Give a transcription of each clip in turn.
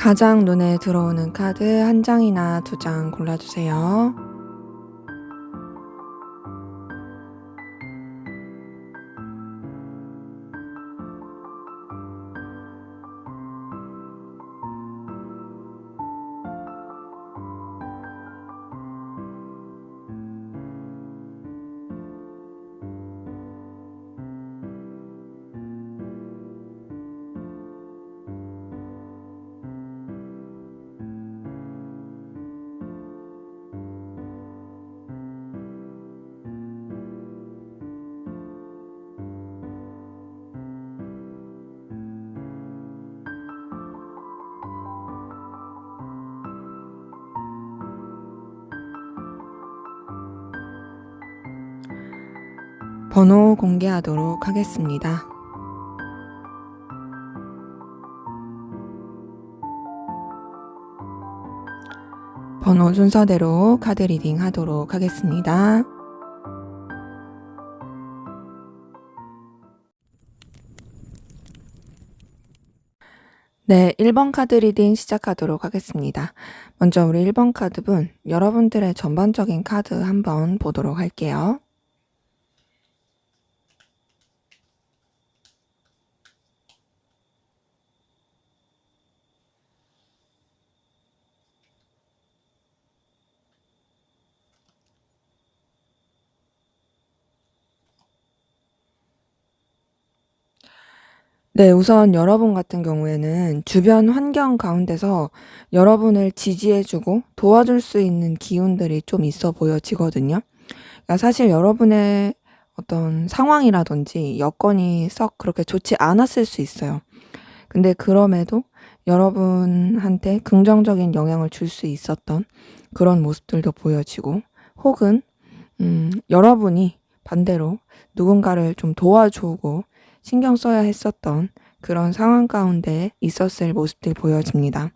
가장 눈에 들어오는 카드 한 장이나 두 장 골라주세요. 번호 공개하도록 하겠습니다. 번호 순서대로 카드 리딩 하도록 하겠습니다. 네, 1번 카드 리딩 시작하도록 하겠습니다. 먼저 우리 1번 카드분, 여러분들의 전반적인 카드 한번 보도록 할게요. 네, 우선 여러분 같은 경우에는 주변 환경 가운데서 여러분을 지지해주고 도와줄 수 있는 기운들이 좀 있어 보여지거든요. 그러니까 사실 여러분의 어떤 상황이라든지 여건이 썩 그렇게 좋지 않았을 수 있어요. 근데 그럼에도 여러분한테 긍정적인 영향을 줄 수 있었던 그런 모습들도 보여지고, 혹은 여러분이 반대로 누군가를 좀 도와주고 신경 써야 했었던 그런 상황 가운데 있었을 모습들이 보여집니다.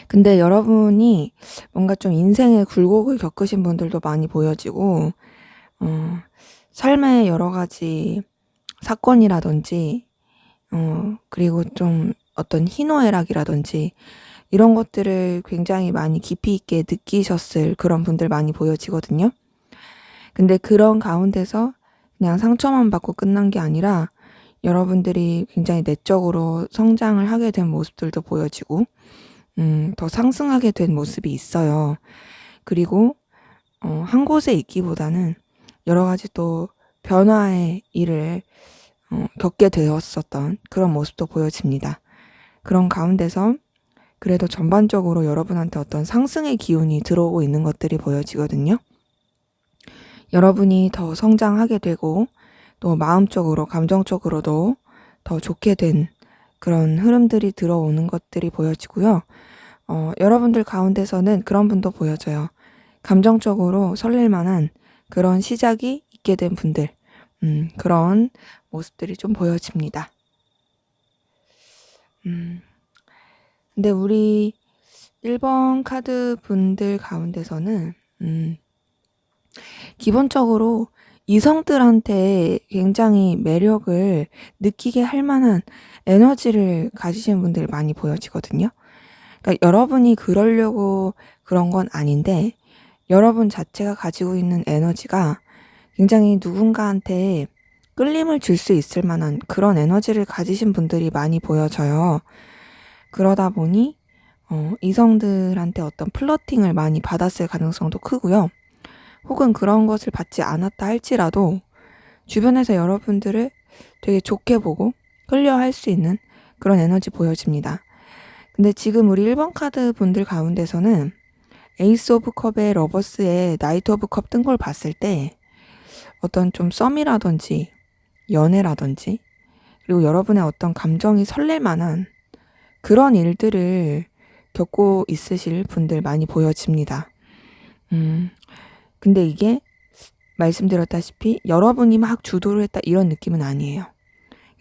근데 여러분이 뭔가 좀 인생의 굴곡을 겪으신 분들도 많이 보여지고, 삶의 여러 가지 사건이라든지, 그리고 좀 어떤 희노애락이라든지 이런 것들을 굉장히 많이 깊이 있게 느끼셨을 그런 분들 많이 보여지거든요. 근데 그런 가운데서 그냥 상처만 받고 끝난 게 아니라 여러분들이 굉장히 내적으로 성장을 하게 된 모습들도 보여지고, 더 상승하게 된 모습이 있어요. 그리고 한 곳에 있기보다는 여러 가지 또 변화의 일을 겪게 되었었던 그런 모습도 보여집니다. 그런 가운데서 그래도 전반적으로 여러분한테 어떤 상승의 기운이 들어오고 있는 것들이 보여지거든요. 여러분이 더 성장하게 되고 또 마음적으로 감정적으로도 더 좋게 된 그런 흐름들이 들어오는 것들이 보여지고요. 여러분들 가운데서는 그런 분도 보여져요. 감정적으로 설렐 만한 그런 시작이 있게 된 분들, 그런 모습들이 좀 보여집니다. 근데 우리 1번 카드 분들 가운데서는 기본적으로 이성들한테 굉장히 매력을 느끼게 할 만한 에너지를 가지신 분들이 많이 보여지거든요. 그러니까 여러분이 그러려고 그런 건 아닌데, 여러분 자체가 가지고 있는 에너지가 굉장히 누군가한테 끌림을 줄 수 있을 만한 그런 에너지를 가지신 분들이 많이 보여져요. 그러다 보니 이성들한테 어떤 플러팅을 많이 받았을 가능성도 크고요. 혹은 그런 것을 받지 않았다 할지라도 주변에서 여러분들을 되게 좋게 보고 끌려할 수 있는 그런 에너지 보여집니다. 근데 지금 우리 1번 카드 분들 가운데서는 에이스 오브 컵에 러버스에 나이트 오브 컵 뜬 걸 봤을 때 어떤 좀 썸이라든지 연애라든지, 그리고 여러분의 어떤 감정이 설렐 만한 그런 일들을 겪고 있으실 분들 많이 보여집니다. 근데 이게 말씀드렸다시피 여러분이 막 주도를 했다 이런 느낌은 아니에요.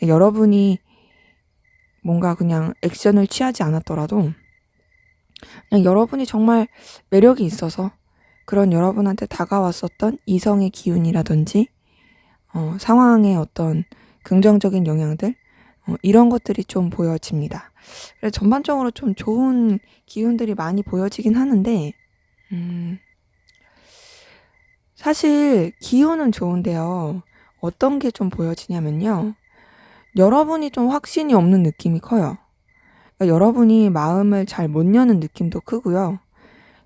여러분이 뭔가 그냥 액션을 취하지 않았더라도 그냥 여러분이 정말 매력이 있어서 그런 여러분한테 다가왔었던 이성의 기운이라든지 상황의 어떤 긍정적인 영향들, 이런 것들이 좀 보여집니다. 그래서 전반적으로 좀 좋은 기운들이 많이 보여지긴 하는데 사실 기운은 좋은데요. 어떤 게 좀 보여지냐면요. 여러분이 좀 확신이 없는 느낌이 커요. 그러니까 여러분이 마음을 잘 못 여는 느낌도 크고요.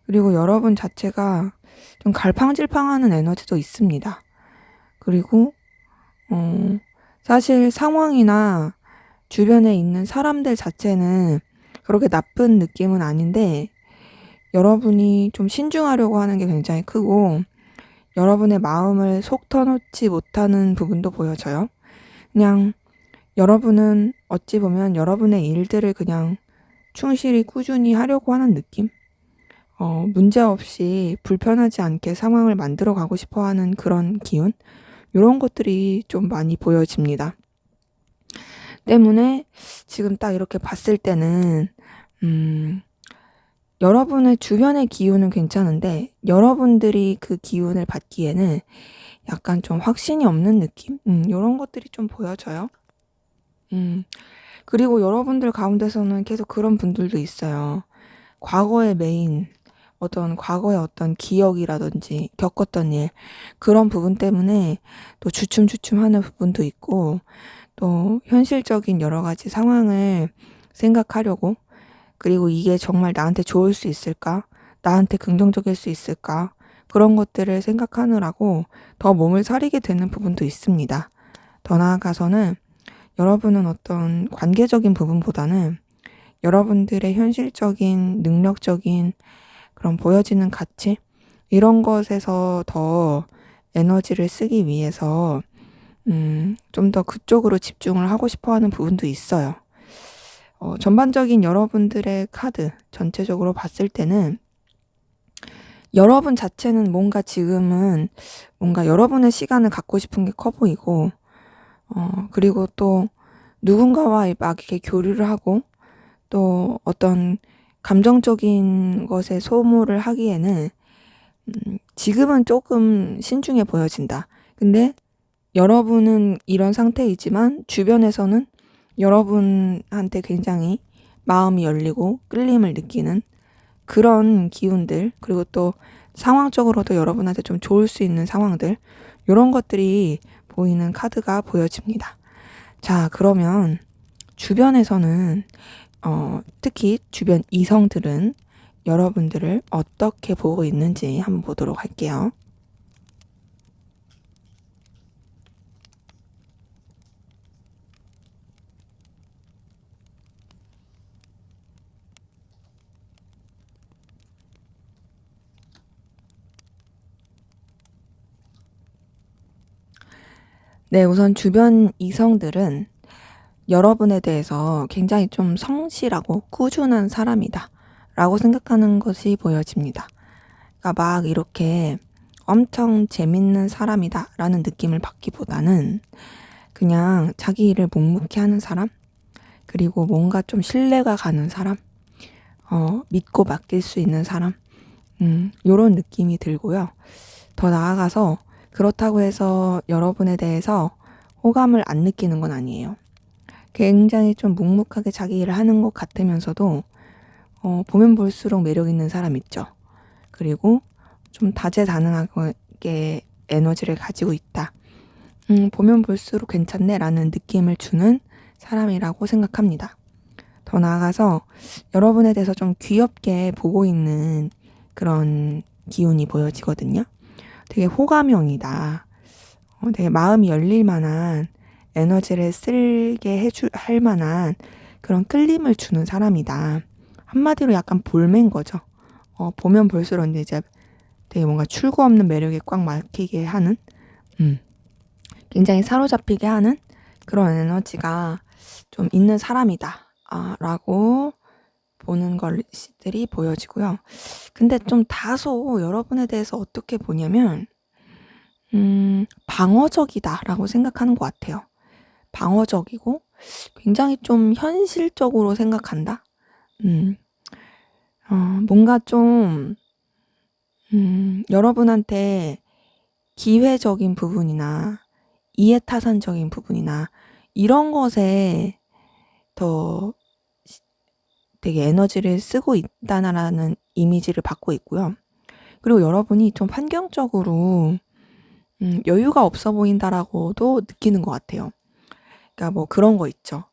그리고 여러분 자체가 좀 갈팡질팡하는 에너지도 있습니다. 그리고 사실 상황이나 주변에 있는 사람들 자체는 그렇게 나쁜 느낌은 아닌데 여러분이 좀 신중하려고 하는 게 굉장히 크고 여러분의 마음을 속 터놓지 못하는 부분도 보여져요. 그냥 여러분은 어찌 보면 여러분의 일들을 그냥 충실히 꾸준히 하려고 하는 느낌? 문제없이 불편하지 않게 상황을 만들어 가고 싶어 하는 그런 기운? 이런 것들이 좀 많이 보여집니다. 때문에 지금 딱 이렇게 봤을 때는, 여러분의 주변의 기운은 괜찮은데, 여러분들이 그 기운을 받기에는 약간 좀 확신이 없는 느낌? 이런 것들이 좀 보여져요. 그리고 여러분들 가운데서는 계속 그런 분들도 있어요. 과거의 메인, 과거의 어떤 기억이라든지 겪었던 일, 그런 부분 때문에 또 주춤주춤하는 부분도 있고, 또 현실적인 여러 가지 상황을 생각하려고, 그리고 이게 정말 나한테 좋을 수 있을까? 나한테 긍정적일 수 있을까? 그런 것들을 생각하느라고 더 몸을 사리게 되는 부분도 있습니다. 더 나아가서는 여러분은 어떤 관계적인 부분보다는 여러분들의 현실적인, 능력적인 그런 보여지는 가치? 이런 것에서 더 에너지를 쓰기 위해서 좀 더 그쪽으로 집중을 하고 싶어 하는 부분도 있어요. 전반적인 여러분들의 카드 전체적으로 봤을 때는 여러분 자체는 뭔가 지금은 뭔가 여러분의 시간을 갖고 싶은 게 커 보이고, 그리고 또 누군가와 막 이렇게 교류를 하고 또 어떤 감정적인 것에 소모를 하기에는 지금은 조금 신중해 보여진다. 근데 여러분은 이런 상태이지만 주변에서는 여러분한테 굉장히 마음이 열리고 끌림을 느끼는 그런 기운들, 그리고 또 상황적으로도 여러분한테 좀 좋을 수 있는 상황들, 이런 것들이 보이는 카드가 보여집니다. 자, 그러면 주변에서는 특히 주변 이성들은 여러분들을 어떻게 보고 있는지 한번 보도록 할게요. 네, 우선 주변 이성들은 여러분에 대해서 굉장히 좀 성실하고 꾸준한 사람이다 라고 생각하는 것이 보여집니다. 그러니까 막 이렇게 엄청 재밌는 사람이다 라는 느낌을 받기보다는 그냥 자기 일을 묵묵히 하는 사람, 그리고 뭔가 좀 신뢰가 가는 사람, 믿고 맡길 수 있는 사람, 요런 느낌이 들고요. 더 나아가서 그렇다고 해서 여러분에 대해서 호감을 안 느끼는 건 아니에요. 굉장히 좀 묵묵하게 자기 일을 하는 것 같으면서도 보면 볼수록 매력 있는 사람 있죠. 그리고 좀 다재다능하게 에너지를 가지고 있다. 보면 볼수록 괜찮네 라는 느낌을 주는 사람이라고 생각합니다. 더 나아가서 여러분에 대해서 좀 귀엽게 보고 있는 그런 기운이 보여지거든요. 되게 호감형이다. 되게 마음이 열릴 만한 에너지를 쓸게 할 만한 그런 끌림을 주는 사람이다. 한마디로 약간 볼매인 거죠. 보면 볼수록 이제 되게 뭔가 출구 없는 매력에 꽉 막히게 하는, 굉장히 사로잡히게 하는 그런 에너지가 좀 있는 사람이다. 라고 보는 것들이 보여지고요. 근데 좀 다소 여러분에 대해서 어떻게 보냐면, 방어적이다라고 생각하는 것 같아요. 방어적이고 굉장히 좀 현실적으로 생각한다. 뭔가 좀 여러분한테 기회적인 부분이나 이해타산적인 부분이나 이런 것에 더 되게 에너지를 쓰고 있다라는 이미지를 받고 있고요. 그리고 여러분이 좀 환경적으로 여유가 없어 보인다라고도 느끼는 것 같아요. 그러니까 뭐 그런 거 있죠.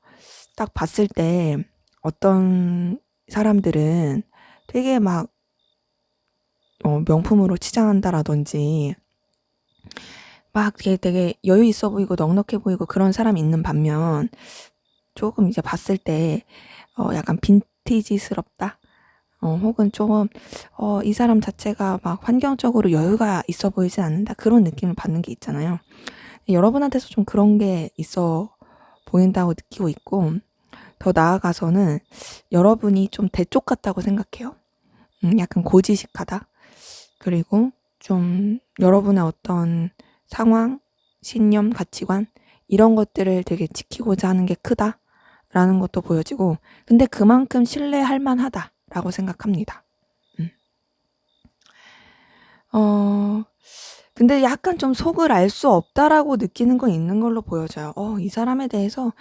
딱 봤을 때 어떤 사람들은 되게 막 명품으로 치장한다라든지 막 되게 여유 있어 보이고 넉넉해 보이고 그런 사람이 있는 반면 조금 이제 봤을 때 약간 빈티지스럽다? 혹은 조금 이 사람 자체가 막 환경적으로 여유가 있어 보이진 않는다? 그런 느낌을 받는 게 있잖아요. 여러분한테서 좀 그런 게 있어 보인다고 느끼고 있고, 더 나아가서는 여러분이 좀 대쪽 같다고 생각해요. 약간 고지식하다. 그리고 좀 여러분의 어떤 상황, 신념, 가치관 이런 것들을 되게 지키고자 하는 게 크다라는 것도 보여지고, 근데 그만큼 신뢰할 만하다라고 생각합니다. 근데 약간 좀 속을 알 수 없다라고 느끼는 건 있는 걸로 보여져요. 이 사람에 대해서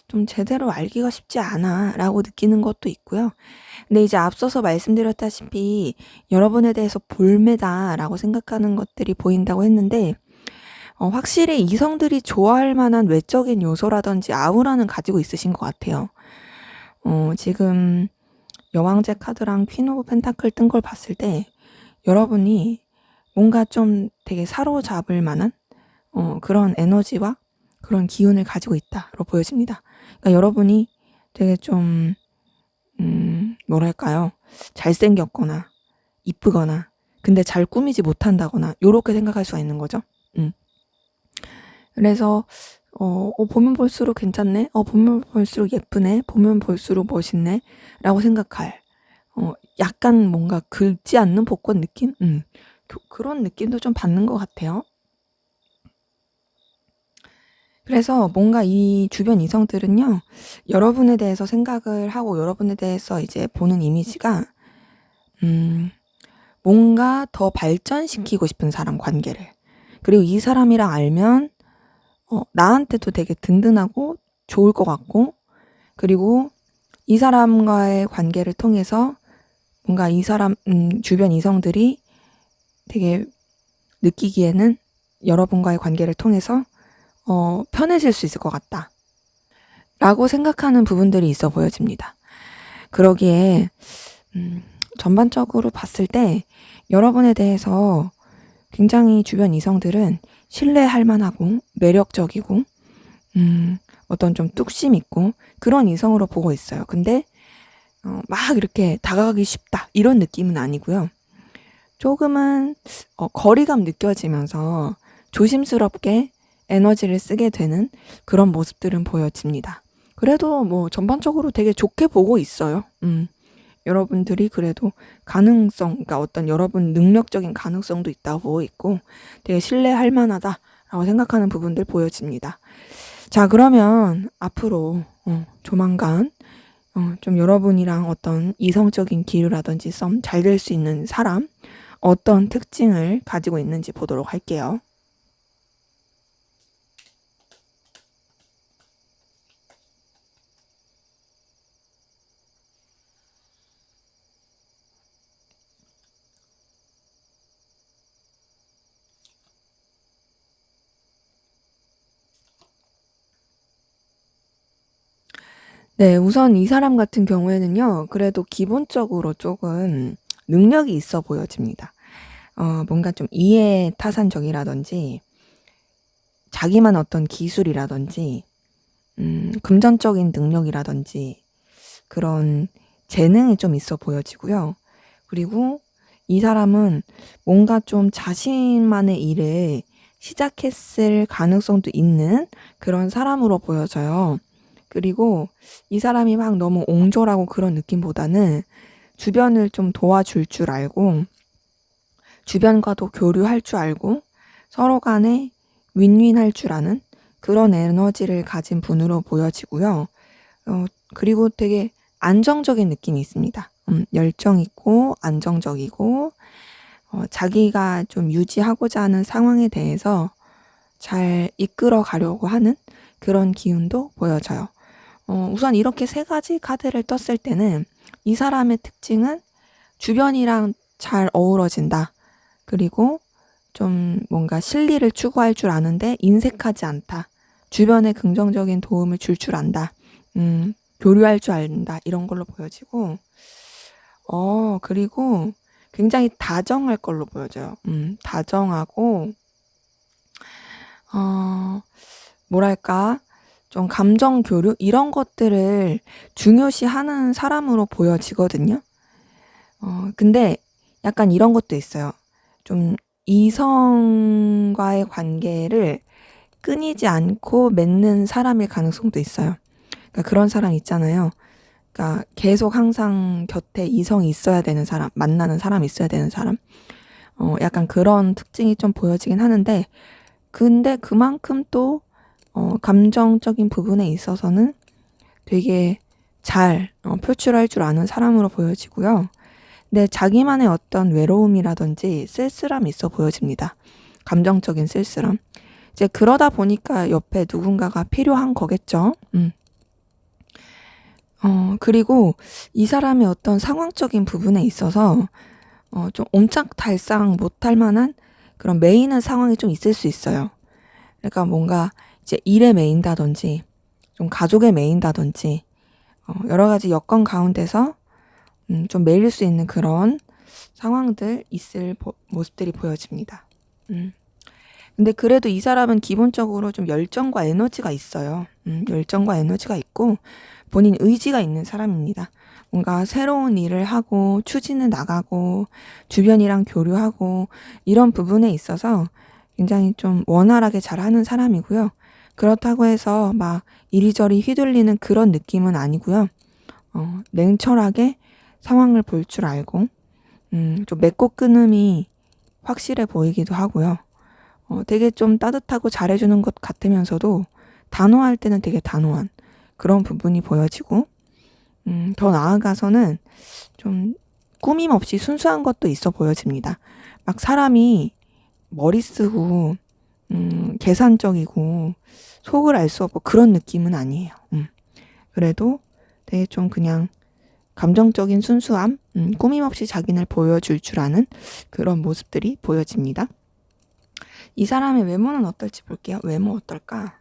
좀 제대로 알기가 쉽지 않아라고 느끼는 것도 있고요. 근데 이제 앞서서 말씀드렸다시피 여러분에 대해서 볼매다라고 생각하는 것들이 보인다고 했는데, 확실히 이성들이 좋아할 만한 외적인 요소라든지 아우라는 가지고 있으신 것 같아요. 지금 여왕제 카드랑 퀸 오브 펜타클 뜬 걸 봤을 때 여러분이 뭔가 좀 되게 사로잡을 만한 그런 에너지와 그런 기운을 가지고 있다로 보여집니다. 그러니까 여러분이 되게 좀 뭐랄까요? 잘생겼거나 이쁘거나 근데 잘 꾸미지 못한다거나 요렇게 생각할 수가 있는 거죠. 그래서 보면 볼수록 괜찮네? 보면 볼수록 예쁘네? 보면 볼수록 멋있네? 라고 생각할 약간 뭔가 긁지 않는 복권 느낌? 그런 느낌도 좀 받는 것 같아요. 그래서 뭔가 이 주변 이성들은요, 여러분에 대해서 생각을 하고 여러분에 대해서 이제 보는 이미지가, 뭔가 더 발전시키고 싶은 사람 관계를. 그리고 이 사람이랑 알면, 나한테도 되게 든든하고 좋을 것 같고, 그리고 이 사람과의 관계를 통해서 뭔가 이 사람, 주변 이성들이 되게 느끼기에는 여러분과의 관계를 통해서 편해질 수 있을 것 같다. 라고 생각하는 부분들이 있어 보여집니다. 그러기에, 전반적으로 봤을 때 여러분에 대해서 굉장히 주변 이성들은 신뢰할 만하고 매력적이고, 어떤 좀 뚝심 있고 그런 이성으로 보고 있어요. 근데, 막 이렇게 다가가기 쉽다. 이런 느낌은 아니고요. 조금은, 거리감 느껴지면서 조심스럽게 에너지를 쓰게 되는 그런 모습들은 보여집니다. 그래도 뭐 전반적으로 되게 좋게 보고 있어요. 여러분들이 그래도 가능성, 그러니까 어떤 여러분 능력적인 가능성도 있다고 보고 있고 되게 신뢰할 만하다라고 생각하는 부분들 보여집니다. 자, 그러면 앞으로 조만간 좀 여러분이랑 어떤 이성적인 기류라든지 썸 잘 될 수 있는 사람 어떤 특징을 가지고 있는지 보도록 할게요. 네, 우선 이 사람 같은 경우에는요, 그래도 기본적으로 조금 능력이 있어 보여집니다. 뭔가 좀 이해 타산적이라든지, 자기만 어떤 기술이라든지, 금전적인 능력이라든지, 그런 재능이 좀 있어 보여지고요. 그리고 이 사람은 뭔가 좀 자신만의 일을 시작했을 가능성도 있는 그런 사람으로 보여져요. 그리고 이 사람이 막 너무 옹졸하고 그런 느낌보다는 주변을 좀 도와줄 줄 알고 주변과도 교류할 줄 알고 서로 간에 윈윈할 줄 아는 그런 에너지를 가진 분으로 보여지고요. 그리고 되게 안정적인 느낌이 있습니다. 열정 있고 안정적이고 자기가 좀 유지하고자 하는 상황에 대해서 잘 이끌어 가려고 하는 그런 기운도 보여져요. 우선 이렇게 세 가지 카드를 떴을 때는 이 사람의 특징은 주변이랑 잘 어우러진다. 그리고 좀 뭔가 실리를 추구할 줄 아는데 인색하지 않다. 주변에 긍정적인 도움을 줄 안다. 교류할 줄 안다. 이런 걸로 보여지고, 그리고 굉장히 다정할 걸로 보여져요. 다정하고, 뭐랄까, 좀 감정 교류? 이런 것들을 중요시하는 사람으로 보여지거든요. 근데 약간 이런 것도 있어요. 좀 이성과의 관계를 끊이지 않고 맺는 사람일 가능성도 있어요. 그러니까 그런 사람 있잖아요. 그러니까 계속 항상 곁에 이성이 있어야 되는 사람, 만나는 사람이 있어야 되는 사람. 약간 그런 특징이 좀 보여지긴 하는데, 근데 그만큼 또, 감정적인 부분에 있어서는 되게 잘 표출할 줄 아는 사람으로 보여지고요. 근데 자기만의 어떤 외로움이라든지 쓸쓸함이 있어 보여집니다. 감정적인 쓸쓸함. 이제 그러다 보니까 옆에 누군가가 필요한 거겠죠. 그리고 이 사람의 어떤 상황적인 부분에 있어서 좀 옴짝달싹 못할 만한 그런 메이는 상황이 좀 있을 수 있어요. 그러니까 뭔가 이제 일에 메인다든지 좀 가족에 메인다든지 여러 가지 여건 가운데서 좀 메일 수 있는 그런 상황들 있을 모습들이 보여집니다. 근데 그래도 이 사람은 기본적으로 좀 열정과 에너지가 있어요. 열정과 에너지가 있고 본인 의지가 있는 사람입니다. 뭔가 새로운 일을 하고 추진해 나가고 주변이랑 교류하고 이런 부분에 있어서 굉장히 좀 원활하게 잘하는 사람이고요. 그렇다고 해서 막 이리저리 휘둘리는 그런 느낌은 아니고요. 냉철하게 상황을 볼 줄 알고 좀 맺고 끊음이 확실해 보이기도 하고요. 되게 좀 따뜻하고 잘해주는 것 같으면서도 단호할 때는 되게 단호한 그런 부분이 보여지고, 더 나아가서는 좀 꾸밈 없이 순수한 것도 있어 보여집니다. 막 사람이 머리 쓰고, 계산적이고, 속을 알 수 없고 그런 느낌은 아니에요. 그래도 되게 좀 그냥 감정적인 순수함, 꾸밈 없이 자기를 보여줄 줄 아는 그런 모습들이 보여집니다. 이 사람의 외모는 어떨지 볼게요. 외모 어떨까?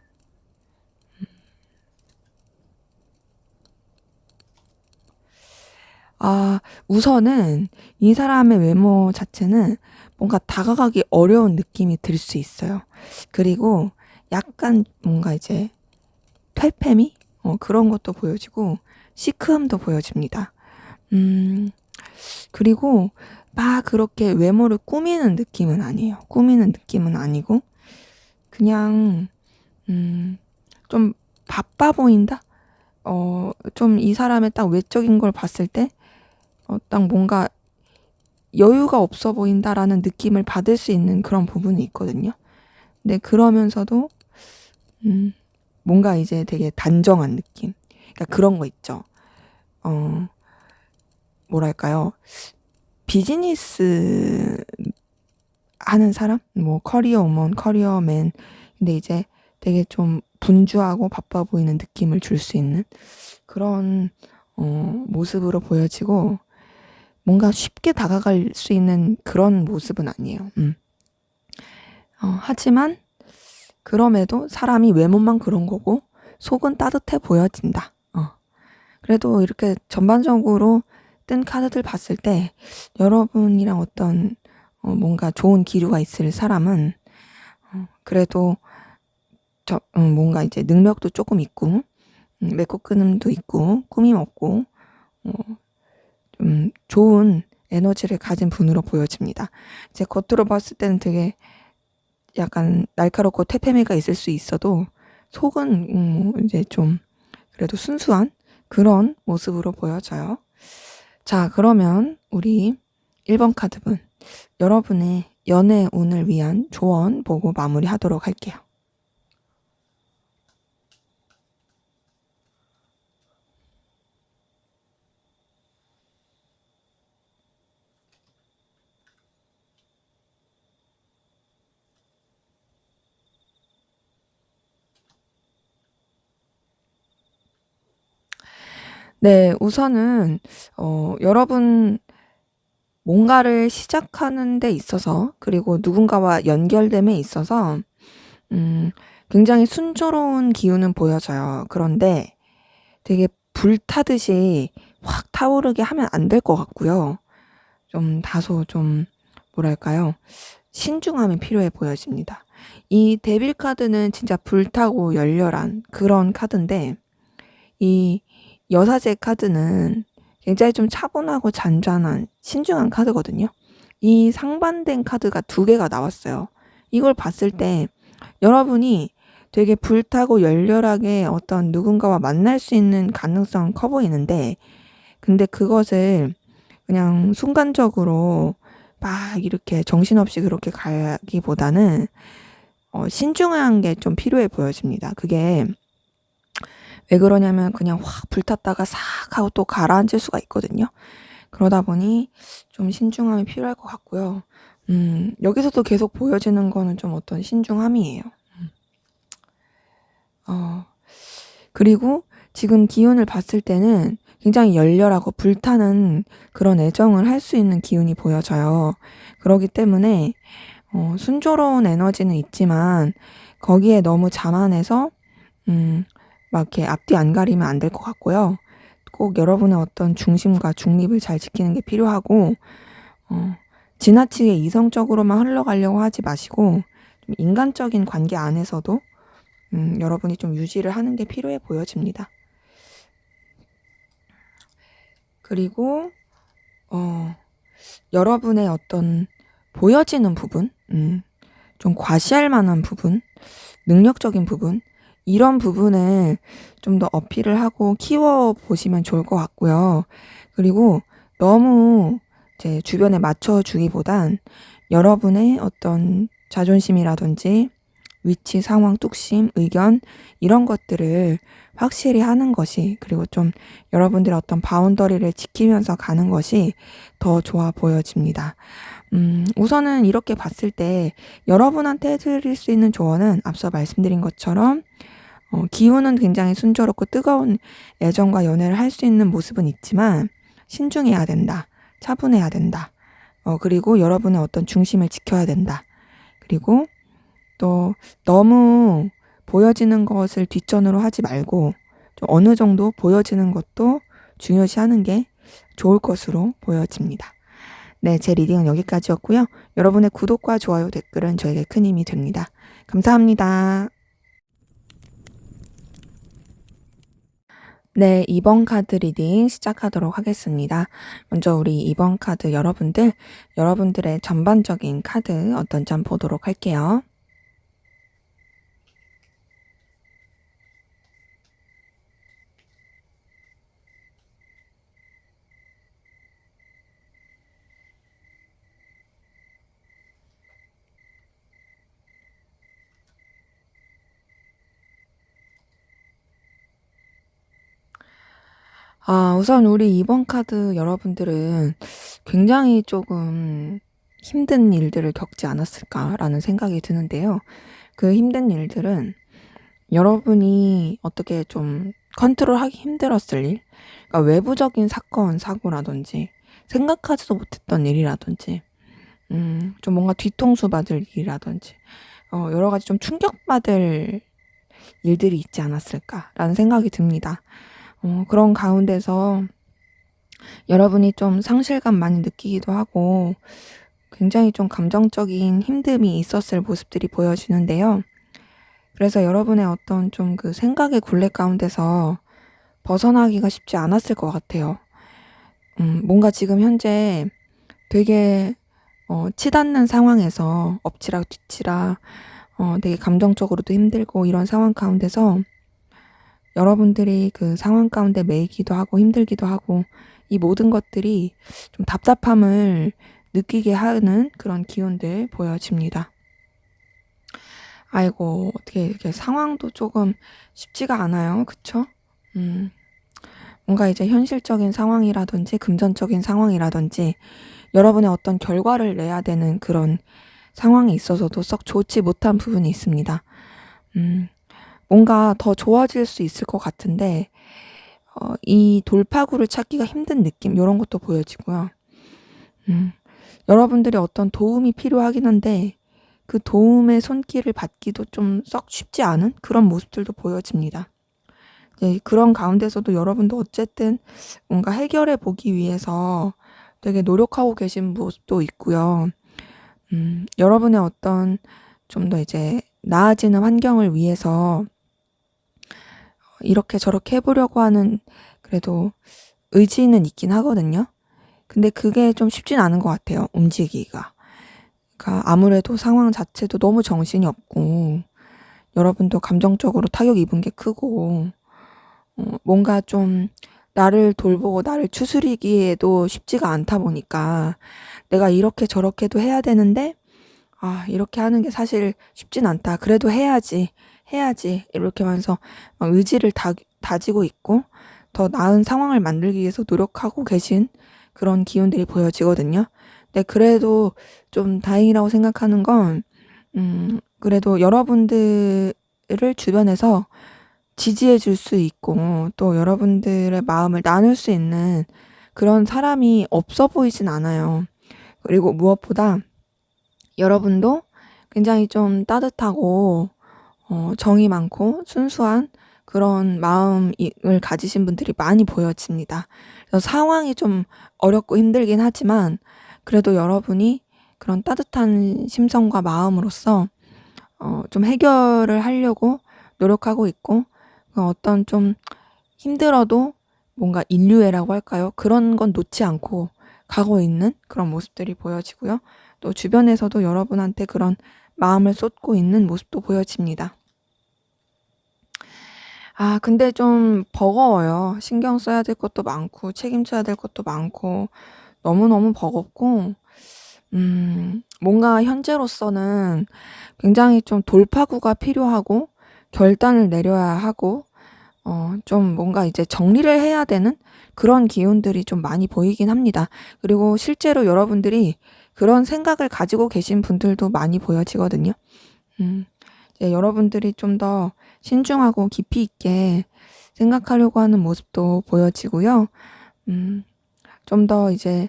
우선은 이 사람의 외모 자체는 뭔가 다가가기 어려운 느낌이 들 수 있어요. 그리고 약간 뭔가 이제 퇴폐미? 그런 것도 보여지고 시크함도 보여집니다. 음, 그리고 막 그렇게 외모를 꾸미는 느낌은 아니에요. 꾸미는 느낌은 아니고 그냥 좀 바빠 보인다? 좀 이 사람의 딱 외적인 걸 봤을 때 딱 뭔가 여유가 없어 보인다라는 느낌을 받을 수 있는 그런 부분이 있거든요. 근데 그러면서도 음, 뭔가 이제 되게 단정한 느낌. 그러니까 그런 거 있죠. 어, 뭐랄까요? 비즈니스 하는 사람? 뭐 커리어 우먼, 커리어맨. 근데 이제 되게 좀 분주하고 바빠 보이는 느낌을 줄 수 있는 그런 모습으로 보여지고 뭔가 쉽게 다가갈 수 있는 그런 모습은 아니에요. 하지만 그럼에도 사람이 외모만 그런 거고 속은 따뜻해 보여진다. 그래도 이렇게 전반적으로 뜬 카드들 봤을 때 여러분이랑 어떤 뭔가 좋은 기류가 있을 사람은 그래도 뭔가 이제 능력도 조금 있고 맺고 끊음도 있고 꾸밈 없고 어, 좀 좋은 에너지를 가진 분으로 보여집니다. 이제 겉으로 봤을 때는 되게 약간 날카롭고 퇴폐미가 있을 수 있어도 속은 이제 좀 그래도 순수한 그런 모습으로 보여져요. 자, 그러면 우리 1번 카드분 여러분의 연애 운을 위한 조언 보고 마무리하도록 할게요. 네. 우선은 여러분 뭔가를 시작하는 데 있어서 그리고 누군가와 연결됨에 있어서 음 굉장히 순조로운 기운은 보여져요. 그런데 되게 불타듯이 확 타오르게 하면 안 될 것 같고요. 좀 다소 좀 뭐랄까요? 신중함이 필요해 보여집니다. 이 데빌 카드는 진짜 불타고 열렬한 그런 카드인데 이 여사제 카드는 굉장히 좀 차분하고 잔잔한 신중한 카드거든요. 이 상반된 카드가 두 개가 나왔어요. 이걸 봤을 때 여러분이 되게 불타고 열렬하게 어떤 누군가와 만날 수 있는 가능성은 커 보이는데 근데 그것을 그냥 순간적으로 막 이렇게 정신없이 그렇게 가기보다는 신중한 게 좀 필요해 보여집니다. 그게 왜 그러냐면 그냥 확 불탔다가 싹 하고 또 가라앉을 수가 있거든요. 그러다 보니 좀 신중함이 필요할 것 같고요. 여기서도 계속 보여지는 거는 좀 어떤 신중함이에요. 그리고 지금 기운을 봤을 때는 굉장히 열렬하고 불타는 그런 애정을 할 수 있는 기운이 보여져요. 그러기 때문에 순조로운 에너지는 있지만 거기에 너무 자만해서 막 이렇게 앞뒤 안 가리면 안 될 것 같고요. 꼭 여러분의 어떤 중심과 중립을 잘 지키는 게 필요하고 지나치게 이성적으로만 흘러가려고 하지 마시고 좀 인간적인 관계 안에서도 여러분이 좀 유지를 하는 게 필요해 보여집니다. 그리고 여러분의 어떤 보여지는 부분, 좀 과시할 만한 부분, 능력적인 부분 이런 부분을 좀 더 어필을 하고 키워 보시면 좋을 것 같고요. 그리고 너무 제 주변에 맞춰주기보단 여러분의 어떤 자존심이라든지 위치, 상황, 뚝심, 의견 이런 것들을 확실히 하는 것이 그리고 좀 여러분들의 어떤 바운더리를 지키면서 가는 것이 더 좋아 보여집니다. 우선은 이렇게 봤을 때 여러분한테 해드릴 수 있는 조언은 앞서 말씀드린 것처럼 기운은 굉장히 순조롭고 뜨거운 애정과 연애를 할 수 있는 모습은 있지만 신중해야 된다. 차분해야 된다. 그리고 여러분의 어떤 중심을 지켜야 된다. 그리고 또 너무 보여지는 것을 뒷전으로 하지 말고 좀 어느 정도 보여지는 것도 중요시하는 게 좋을 것으로 보여집니다. 네, 제 리딩은 여기까지였고요. 여러분의 구독과 좋아요, 댓글은 저에게 큰 힘이 됩니다. 감사합니다. 네, 2번 카드 리딩 시작하도록 하겠습니다. 먼저 우리 2번 카드 여러분들의 전반적인 카드 어떤지 한번 보도록 할게요. 우선 우리 2번 카드 여러분들은 굉장히 조금 힘든 일들을 겪지 않았을까라는 생각이 드는데요. 그 힘든 일들은 여러분이 어떻게 좀 컨트롤하기 힘들었을 일, 그러니까 외부적인 사건, 사고라든지 생각하지도 못했던 일이라든지 좀 뭔가 뒤통수 맞을 일이라든지 여러 가지 좀 충격받을 일들이 있지 않았을까라는 생각이 듭니다. 그런 가운데서 여러분이 좀 상실감 많이 느끼기도 하고 굉장히 좀 감정적인 힘듦이 있었을 모습들이 보여지는데요. 그래서 여러분의 어떤 좀 그 생각의 굴레 가운데서 벗어나기가 쉽지 않았을 것 같아요. 뭔가 지금 현재 되게 치닫는 상황에서 엎치락 뒤치락 되게 감정적으로도 힘들고 이런 상황 가운데서 여러분들이 그 상황 가운데 매이기도 하고 힘들기도 하고 이 모든 것들이 좀 답답함을 느끼게 하는 그런 기운들 보여집니다. 아이고, 어떻게 이렇게 상황도 조금 쉽지가 않아요. 그쵸? 뭔가 이제 현실적인 상황이라든지 금전적인 상황이라든지 여러분의 어떤 결과를 내야 되는 그런 상황에 있어서도 썩 좋지 못한 부분이 있습니다. 뭔가 더 좋아질 수 있을 것 같은데 이 돌파구를 찾기가 힘든 느낌 요런 것도 보여지고요. 여러분들이 어떤 도움이 필요하긴 한데 그 도움의 손길을 받기도 좀 썩 쉽지 않은 그런 모습들도 보여집니다. 네, 그런 가운데서도 여러분도 어쨌든 뭔가 해결해 보기 위해서 되게 노력하고 계신 모습도 있고요. 여러분의 어떤 좀 더 이제 나아지는 환경을 위해서 이렇게 저렇게 해보려고 하는 그래도 의지는 있긴 하거든요. 근데 그게 좀 쉽진 않은 것 같아요. 움직이기가. 그러니까 아무래도 상황 자체도 너무 정신이 없고 여러분도 감정적으로 타격 입은 게 크고 뭔가 좀 나를 돌보고 나를 추스리기에도 쉽지가 않다 보니까 내가 이렇게 저렇게도 해야 되는데 이렇게 하는 게 사실 쉽진 않다. 그래도 해야지, 해야지. 이렇게 하면서 막 의지를 다지고 있고 더 나은 상황을 만들기 위해서 노력하고 계신 그런 기운들이 보여지거든요. 근데 그래도 좀 다행이라고 생각하는 건, 그래도 여러분들을 주변에서 지지해 줄 수 있고 또 여러분들의 마음을 나눌 수 있는 그런 사람이 없어 보이진 않아요. 그리고 무엇보다 여러분도 굉장히 좀 따뜻하고 정이 많고 순수한 그런 마음을 가지신 분들이 많이 보여집니다. 그래서 상황이 좀 어렵고 힘들긴 하지만 그래도 여러분이 그런 따뜻한 심성과 마음으로서 좀 해결을 하려고 노력하고 있고 어떤 좀 힘들어도 뭔가 인류애라고 할까요? 그런 건 놓지 않고 가고 있는 그런 모습들이 보여지고요. 또 주변에서도 여러분한테 그런 마음을 쏟고 있는 모습도 보여집니다. 근데 좀 버거워요. 신경 써야 될 것도 많고 책임져야 될 것도 많고 너무너무 버겁고 뭔가 현재로서는 굉장히 좀 돌파구가 필요하고 결단을 내려야 하고 좀 뭔가 이제 정리를 해야 되는 그런 기운들이 좀 많이 보이긴 합니다. 그리고 실제로 여러분들이 그런 생각을 가지고 계신 분들도 많이 보여지거든요. 이제 여러분들이 좀 더 신중하고 깊이 있게 생각하려고 하는 모습도 보여지고요. 좀 더 이제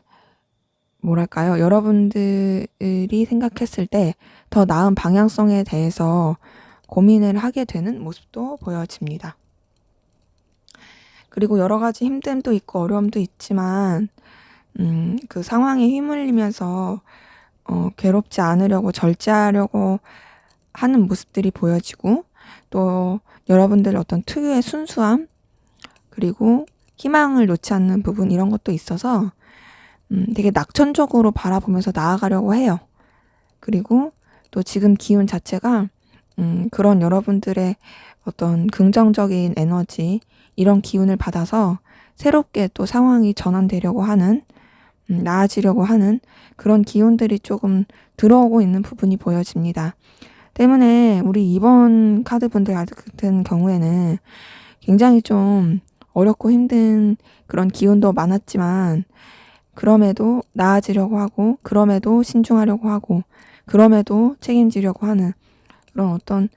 뭐랄까요? 여러분들이 생각했을 때 더 나은 방향성에 대해서 고민을 하게 되는 모습도 보여집니다. 그리고 여러 가지 힘듦도 있고 어려움도 있지만 그 상황에 휘말리면서 괴롭지 않으려고 절제하려고 하는 모습들이 보여지고 또 여러분들의 어떤 특유의 순수함 그리고 희망을 놓지 않는 부분 이런 것도 있어서 되게 낙천적으로 바라보면서 나아가려고 해요. 그리고 또 지금 기운 자체가 그런 여러분들의 어떤 긍정적인 에너지 이런 기운을 받아서 새롭게 또 상황이 전환되려고 하는 나아지려고 하는 그런 기운들이 조금 들어오고 있는 부분이 보여집니다. 때문에 우리 2번 카드분들 같은 경우에는 굉장히 좀 어렵고 힘든 그런 기운도 많았지만 그럼에도 나아지려고 하고 그럼에도 신중하려고 하고 그럼에도 책임지려고 하는 그런 어떤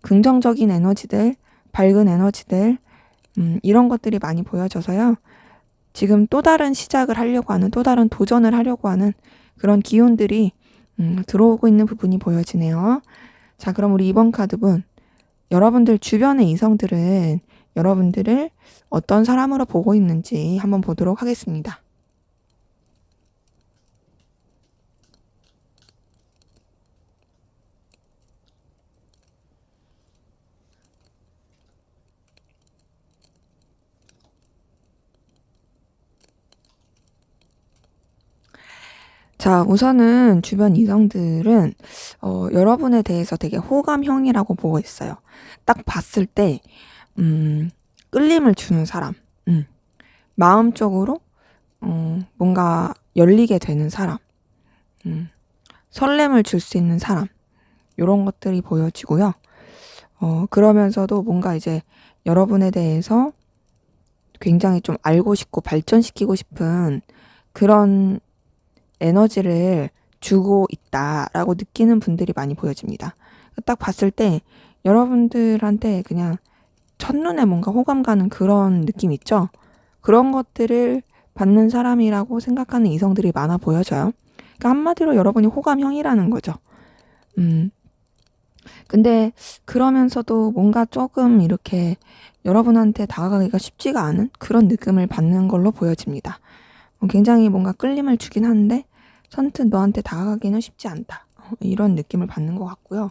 긍정적인 에너지들, 밝은 에너지들 이런 것들이 많이 보여져서요. 지금 또 다른 시작을 하려고 하는 또 다른 도전을 하려고 하는 그런 기운들이 들어오고 있는 부분이 보여지네요. 자, 그럼 우리 2번 카드분 여러분들 주변의 이성들은 여러분들을 어떤 사람으로 보고 있는지 한번 보도록 하겠습니다. 자, 우선은 주변 이성들은 여러분에 대해서 되게 호감형이라고 보고 있어요. 딱 봤을 때 끌림을 주는 사람, 마음적으로 뭔가 열리게 되는 사람, 설렘을 줄 수 있는 사람, 이런 것들이 보여지고요. 그러면서도 뭔가 이제 여러분에 대해서 굉장히 좀 알고 싶고 발전시키고 싶은 그런 에너지를 주고 있다라고 느끼는 분들이 많이 보여집니다. 딱 봤을 때 여러분들한테 그냥 첫눈에 뭔가 호감 가는 그런 느낌 있죠? 그런 것들을 받는 사람이라고 생각하는 이성들이 많아 보여져요. 그러니까 한마디로 여러분이 호감형이라는 거죠. 근데 그러면서도 뭔가 조금 이렇게 여러분한테 다가가기가 쉽지가 않은 그런 느낌을 받는 걸로 보여집니다. 굉장히 뭔가 끌림을 주긴 한데 선뜻 너한테 다가가기는 쉽지 않다. 이런 느낌을 받는 것 같고요.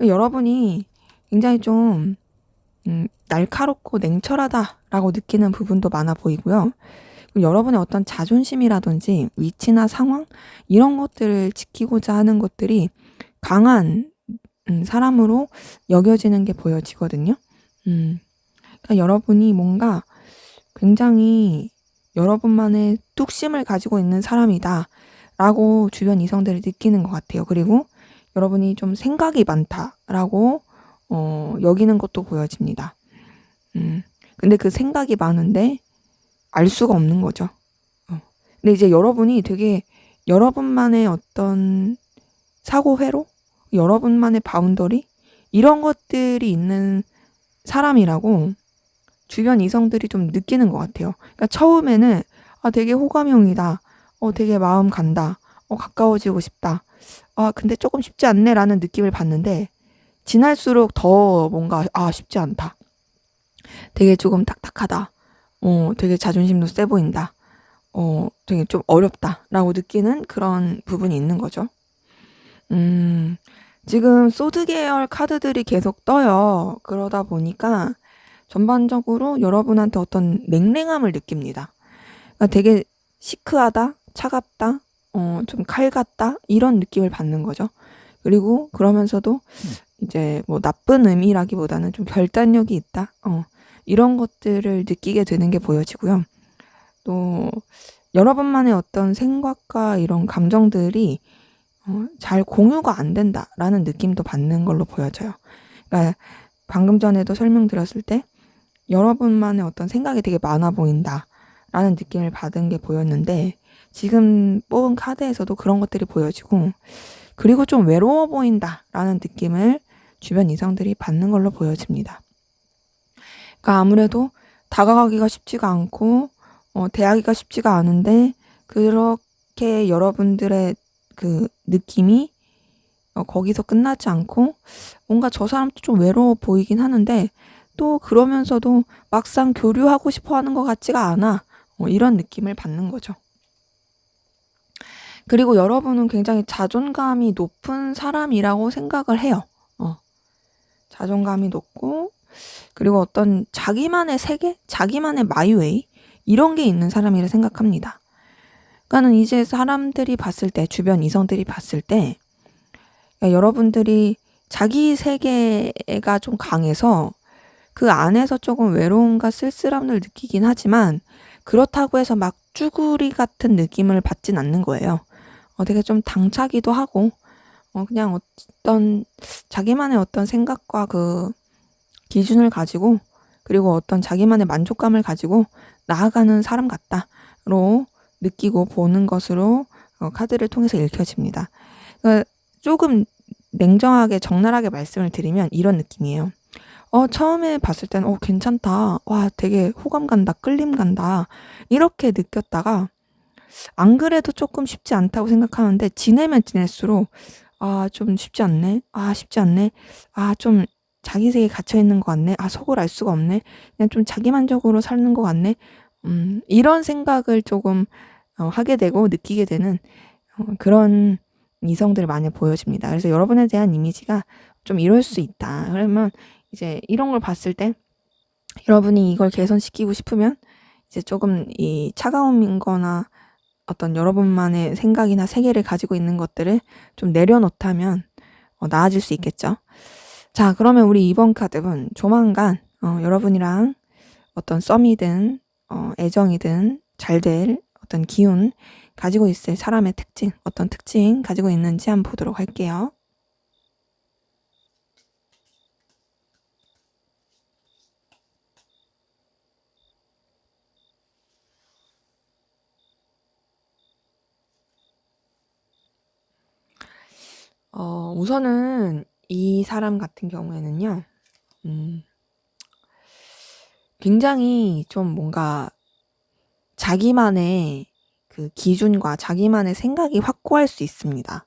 여러분이 굉장히 좀 날카롭고 냉철하다라고 느끼는 부분도 많아 보이고요. 여러분의 어떤 자존심이라든지 위치나 상황 이런 것들을 지키고자 하는 것들이 강한 사람으로 여겨지는 게 보여지거든요. 그러니까 여러분이 뭔가 굉장히 여러분만의 뚝심을 가지고 있는 사람이다 라고 주변 이성들이 느끼는 것 같아요. 그리고 여러분이 좀 생각이 많다라고 여기는 것도 보여집니다. 근데 그 생각이 많은데 알 수가 없는 거죠. 근데 이제 여러분이 되게 여러분만의 어떤 사고 회로, 여러분만의 바운더리 이런 것들이 있는 사람이라고 주변 이성들이 좀 느끼는 것 같아요. 그러니까 처음에는 되게 호감형이다. 되게 마음 간다. 가까워지고 싶다. 근데 조금 쉽지 않네라는 느낌을 받는데 지날수록 더 뭔가 쉽지 않다. 되게 조금 딱딱하다. 되게 자존심도 세 보인다. 되게 좀 어렵다라고 느끼는 그런 부분이 있는 거죠. 지금 소드 계열 카드들이 계속 떠요. 그러다 보니까 전반적으로 여러분한테 어떤 냉랭함을 느낍니다. 그러니까 되게 시크하다, 차갑다, 좀 칼 같다 이런 느낌을 받는 거죠. 그리고 그러면서도 이제 뭐 나쁜 의미라기보다는 좀 결단력이 있다. 이런 것들을 느끼게 되는 게 보여지고요. 또 여러분만의 어떤 생각과 이런 감정들이 잘 공유가 안 된다라는 느낌도 받는 걸로 보여져요. 그러니까 방금 전에도 설명드렸을 때 여러분만의 어떤 생각이 되게 많아 보인다라는 느낌을 받은 게 보였는데 지금 뽑은 카드에서도 그런 것들이 보여지고 그리고 좀 외로워 보인다라는 느낌을 주변 이성들이 받는 걸로 보여집니다. 그러니까 아무래도 다가가기가 쉽지가 않고 대하기가 쉽지가 않은데 그렇게 여러분들의 그 느낌이 거기서 끝나지 않고 뭔가 저 사람도 좀 외로워 보이긴 하는데 또 그러면서도 막상 교류하고 싶어 하는 것 같지가 않아. 이런 느낌을 받는 거죠. 그리고 여러분은 굉장히 자존감이 높은 사람이라고 생각을 해요. 자존감이 높고 그리고 어떤 자기만의 세계, 자기만의 마이웨이 이런 게 있는 사람이라 생각합니다. 그러니까는 이제 사람들이 봤을 때, 주변 이성들이 봤을 때 여러분들이 자기 세계가 좀 강해서 그 안에서 조금 외로움과 쓸쓸함을 느끼긴 하지만 그렇다고 해서 막 쭈구리 같은 느낌을 받진 않는 거예요. 되게 좀 당차기도 하고 그냥 어떤 자기만의 어떤 생각과 그 기준을 가지고 그리고 어떤 자기만의 만족감을 가지고 나아가는 사람 같다로 느끼고 보는 것으로 카드를 통해서 읽혀집니다. 조금 냉정하게 적나라하게 말씀을 드리면 이런 느낌이에요. 처음에 봤을 때는 괜찮다. 와, 되게 호감 간다. 끌림 간다. 이렇게 느꼈다가 안 그래도 조금 쉽지 않다고 생각하는데 지내면 지낼수록 좀 쉽지 않네. 쉽지 않네. 좀 자기 세계에 갇혀 있는 것 같네. 속을 알 수가 없네. 그냥 좀 자기만족으로 사는 것 같네. 이런 생각을 조금 하게 되고 느끼게 되는 그런 이성들이 많이 보여집니다. 그래서 여러분에 대한 이미지가 좀 이럴 수 있다. 그러면 이제 이런 걸 봤을 때 여러분이 이걸 개선시키고 싶으면 이제 조금 이 차가움인 거나 어떤 여러분만의 생각이나 세계를 가지고 있는 것들을 좀 내려놓다면 나아질 수 있겠죠. 자, 그러면 우리 이번 카드는 조만간 여러분이랑 어떤 썸이든 애정이든 잘 될 어떤 기운 가지고 있을 사람의 특징, 어떤 특징 가지고 있는지 한번 보도록 할게요. 우선은 이 사람 같은 경우에는요, 굉장히 좀 뭔가 자기만의 그 기준과 자기만의 생각이 확고할 수 있습니다.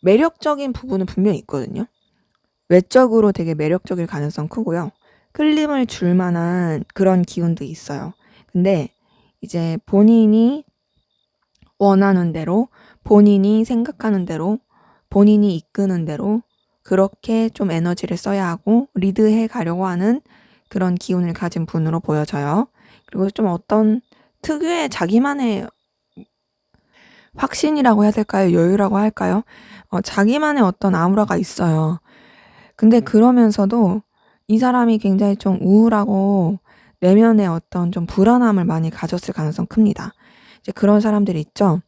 매력적인 부분은 분명히 있거든요. 외적으로 되게 매력적일 가능성 크고요. 끌림을 줄 만한 그런 기운도 있어요. 근데 이제 본인이 원하는 대로, 본인이 생각하는 대로, 본인이 이끄는 대로 그렇게 좀 에너지를 써야 하고 리드해 가려고 하는 그런 기운을 가진 분으로 보여져요. 그리고 좀 어떤 특유의 자기만의 확신이라고 해야 될까요? 여유라고 할까요? 자기만의 어떤 아우라가 있어요. 근데 그러면서도 이 사람이 굉장히 좀 우울하고 내면에 어떤 좀 불안함을 많이 가졌을 가능성 큽니다. 이제 그런 사람들이 있죠.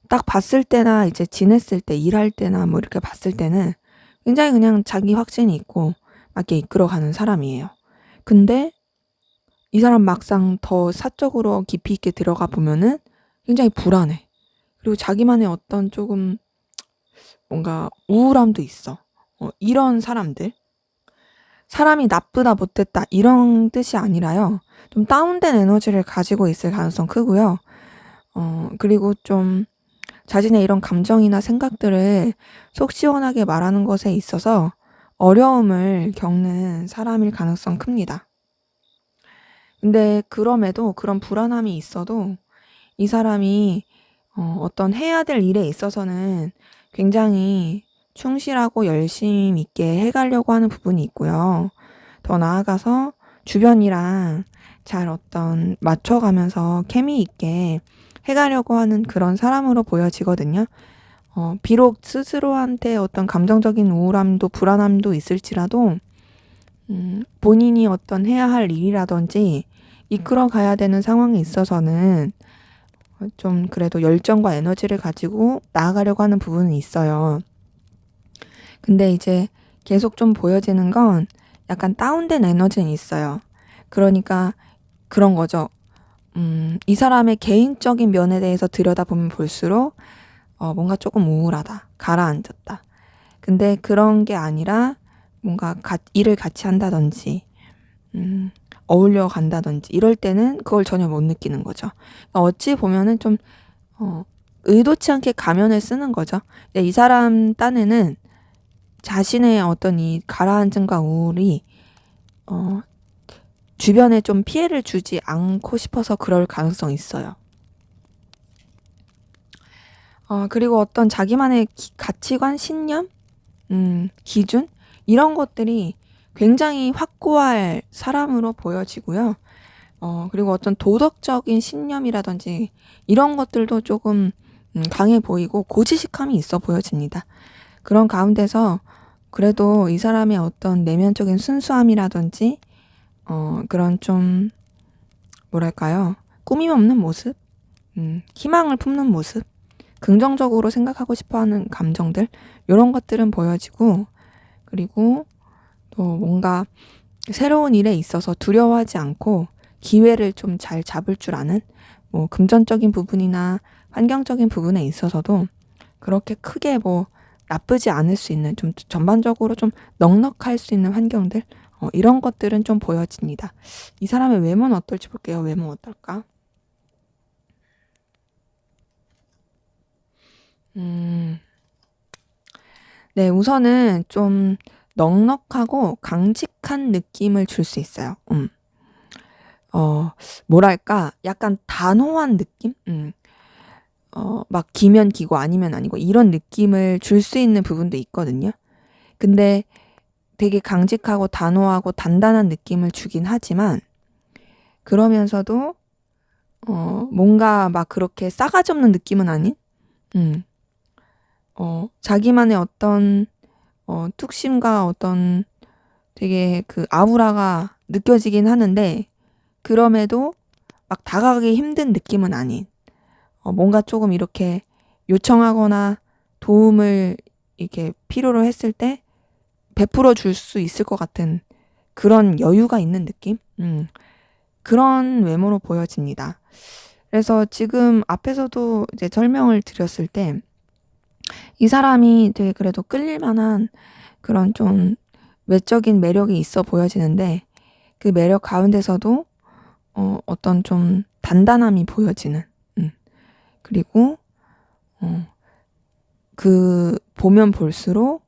딱 봤을 때나 이제 지냈을 때, 일할 때나 뭐 이렇게 봤을 때는 굉장히 그냥 자기 확신이 있고 맞게 이끌어가는 사람이에요. 근데 이 사람 막상 더 사적으로 깊이 있게 들어가 보면은 굉장히 불안해. 그리고 자기만의 어떤 조금 뭔가 우울함도 있어. 이런 사람들. 사람이 나쁘다 못됐다 이런 뜻이 아니라요. 좀 다운된 에너지를 가지고 있을 가능성 크고요. 그리고 좀 자신의 이런 감정이나 생각들을 속 시원하게 말하는 것에 있어서 어려움을 겪는 사람일 가능성 큽니다. 근데 그럼에도 그런 불안함이 있어도 이 사람이 어떤 해야 될 일에 있어서는 굉장히 충실하고 열심 있게 해가려고 하는 부분이 있고요. 더 나아가서 주변이랑 잘 어떤 맞춰가면서 케미 있게 해가려고 하는 그런 사람으로 보여지거든요. 비록 스스로한테 어떤 감정적인 우울함도 불안함도 있을지라도 본인이 어떤 해야 할 일이라든지 이끌어 가야 되는 상황에 있어서는 좀 그래도 열정과 에너지를 가지고 나아가려고 하는 부분은 있어요. 근데 이제 계속 좀 보여지는 건 약간 다운된 에너지는 있어요. 그러니까 그런 거죠. 이 사람의 개인적인 면에 대해서 들여다보면 볼수록 뭔가 조금 우울하다, 가라앉았다. 근데 그런 게 아니라 뭔가 일을 같이 한다든지 어울려 간다든지 이럴 때는 그걸 전혀 못 느끼는 거죠. 그러니까 어찌 보면은 좀 의도치 않게 가면을 쓰는 거죠. 이 사람 딴에는 자신의 어떤 이 가라앉음과 우울이 주변에 좀 피해를 주지 않고 싶어서 그럴 가능성이 있어요. 그리고 어떤 자기만의 가치관, 신념, 기준 이런 것들이 굉장히 확고할 사람으로 보여지고요. 그리고 어떤 도덕적인 신념이라든지 이런 것들도 조금 강해 보이고 고지식함이 있어 보여집니다. 그런 가운데서 그래도 이 사람의 어떤 내면적인 순수함이라든지 그런 좀 뭐랄까요? 꾸밈 없는 모습, 희망을 품는 모습, 긍정적으로 생각하고 싶어하는 감정들 이런 것들은 보여지고 그리고 또 뭔가 새로운 일에 있어서 두려워하지 않고 기회를 좀 잘 잡을 줄 아는 뭐 금전적인 부분이나 환경적인 부분에 있어서도 그렇게 크게 뭐 나쁘지 않을 수 있는 좀 전반적으로 좀 넉넉할 수 있는 환경들 이런 것들은 좀 보여집니다. 이 사람의 외모는 어떨지 볼게요. 외모 어떨까? 네, 우선은 좀 넉넉하고 강직한 느낌을 줄 수 있어요. 뭐랄까, 약간 단호한 느낌? 막 기면 기고 아니면 아니고 이런 느낌을 줄 수 있는 부분도 있거든요. 근데 되게 강직하고 단호하고 단단한 느낌을 주긴 하지만 그러면서도 뭔가 막 그렇게 싸가지 없는 느낌은 아닌? 음, 자기만의 어떤 툭심과 어떤 되게 그 아우라가 느껴지긴 하는데 그럼에도 막 다가가기 힘든 느낌은 아닌 뭔가 조금 이렇게 요청하거나 도움을 이렇게 필요로 했을 때 베풀어 줄 수 있을 것 같은 그런 여유가 있는 느낌? 그런 외모로 보여집니다. 그래서 지금 앞에서도 이제 설명을 드렸을 때 이 사람이 되게 그래도 끌릴 만한 그런 좀 외적인 매력이 있어 보여지는데 그 매력 가운데서도 어떤 좀 단단함이 보여지는 그리고 그 보면 볼수록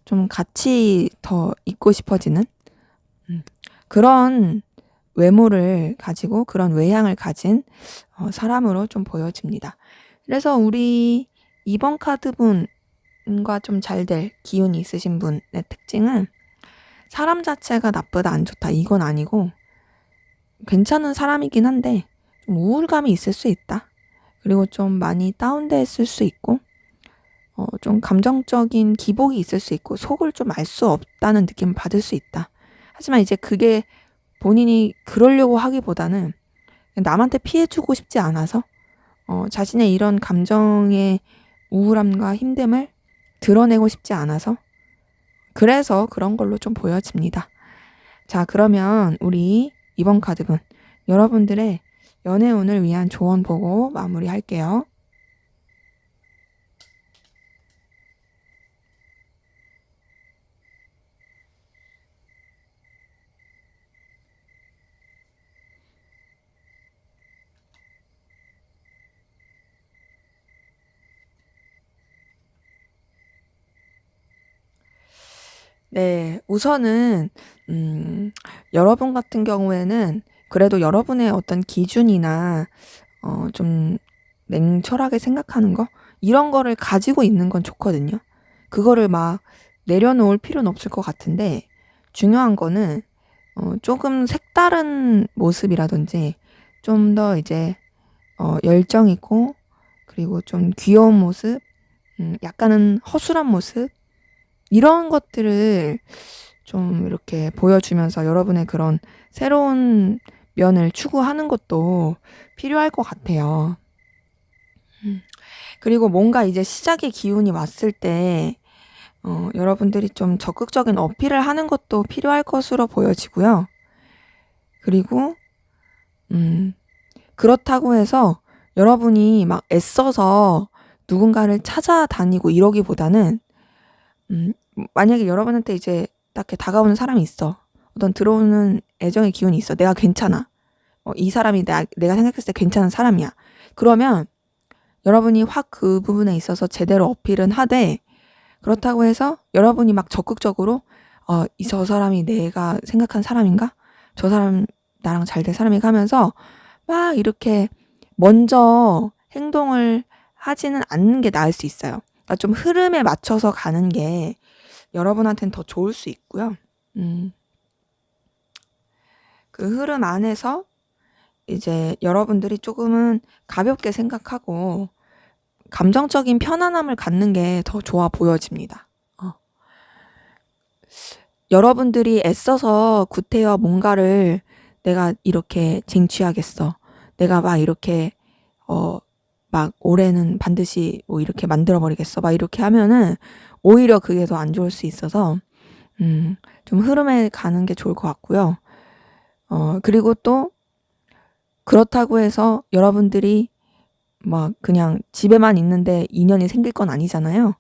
좀 같이 더 있고 싶어지는 그런 외모를 가지고 그런 외향을 가진 사람으로 좀 보여집니다. 그래서 우리 2번 카드분과 좀 잘 될 기운이 있으신 분의 특징은 사람 자체가 나쁘다 안 좋다 이건 아니고 괜찮은 사람이긴 한데 좀 우울감이 있을 수 있다. 그리고 좀 많이 다운됐을 수 있고 좀 감정적인 기복이 있을 수 있고 속을 좀 알 수 없다는 느낌을 받을 수 있다. 하지만 이제 그게 본인이 그러려고 하기보다는 남한테 피해주고 싶지 않아서 자신의 이런 감정의 우울함과 힘듦을 드러내고 싶지 않아서 그래서 그런 걸로 좀 보여집니다. 자, 그러면 우리 이번 카드분 여러분들의 연애운을 위한 조언 보고 마무리할게요. 네, 우선은 여러분 같은 경우에는 그래도 여러분의 어떤 기준이나 좀 냉철하게 생각하는 거 이런 거를 가지고 있는 건 좋거든요. 그거를 막 내려놓을 필요는 없을 것 같은데 중요한 거는 조금 색다른 모습이라든지 좀 더 이제 열정 있고 그리고 좀 귀여운 모습, 약간은 허술한 모습 이런 것들을 좀 이렇게 보여주면서 여러분의 그런 새로운 면을 추구하는 것도 필요할 것 같아요. 그리고 뭔가 이제 시작의 기운이 왔을 때, 여러분들이 좀 적극적인 어필을 하는 것도 필요할 것으로 보여지고요. 그리고, 음, 그렇다고 해서 여러분이 막 애써서 누군가를 찾아다니고 이러기보다는, 만약에 여러분한테 이제 딱 이렇게 다가오는 사람이 있어. 어떤 들어오는 애정의 기운이 있어. 내가 괜찮아. 이 사람이 내가 생각했을 때 괜찮은 사람이야. 그러면 여러분이 확 그 부분에 있어서 제대로 어필은 하되 그렇다고 해서 여러분이 막 적극적으로 저 사람이 내가 생각한 사람인가? 저 사람 나랑 잘 될 사람인가 하면서 막 이렇게 먼저 행동을 하지는 않는 게 나을 수 있어요. 그러니까 좀 흐름에 맞춰서 가는 게 여러분한테는 더 좋을 수 있고요. 음, 그 흐름 안에서 이제 여러분들이 조금은 가볍게 생각하고 감정적인 편안함을 갖는 게 더 좋아 보여집니다. 여러분들이 애써서 구태여 뭔가를 내가 이렇게 쟁취하겠어. 내가 막 이렇게 막 올해는 반드시 뭐 이렇게 만들어 버리겠어. 막 이렇게 하면은 오히려 그게 더 안 좋을 수 있어서 좀 흐름에 가는 게 좋을 것 같고요. 그리고 또 그렇다고 해서 여러분들이 막 그냥 집에만 있는데 인연이 생길 건 아니잖아요.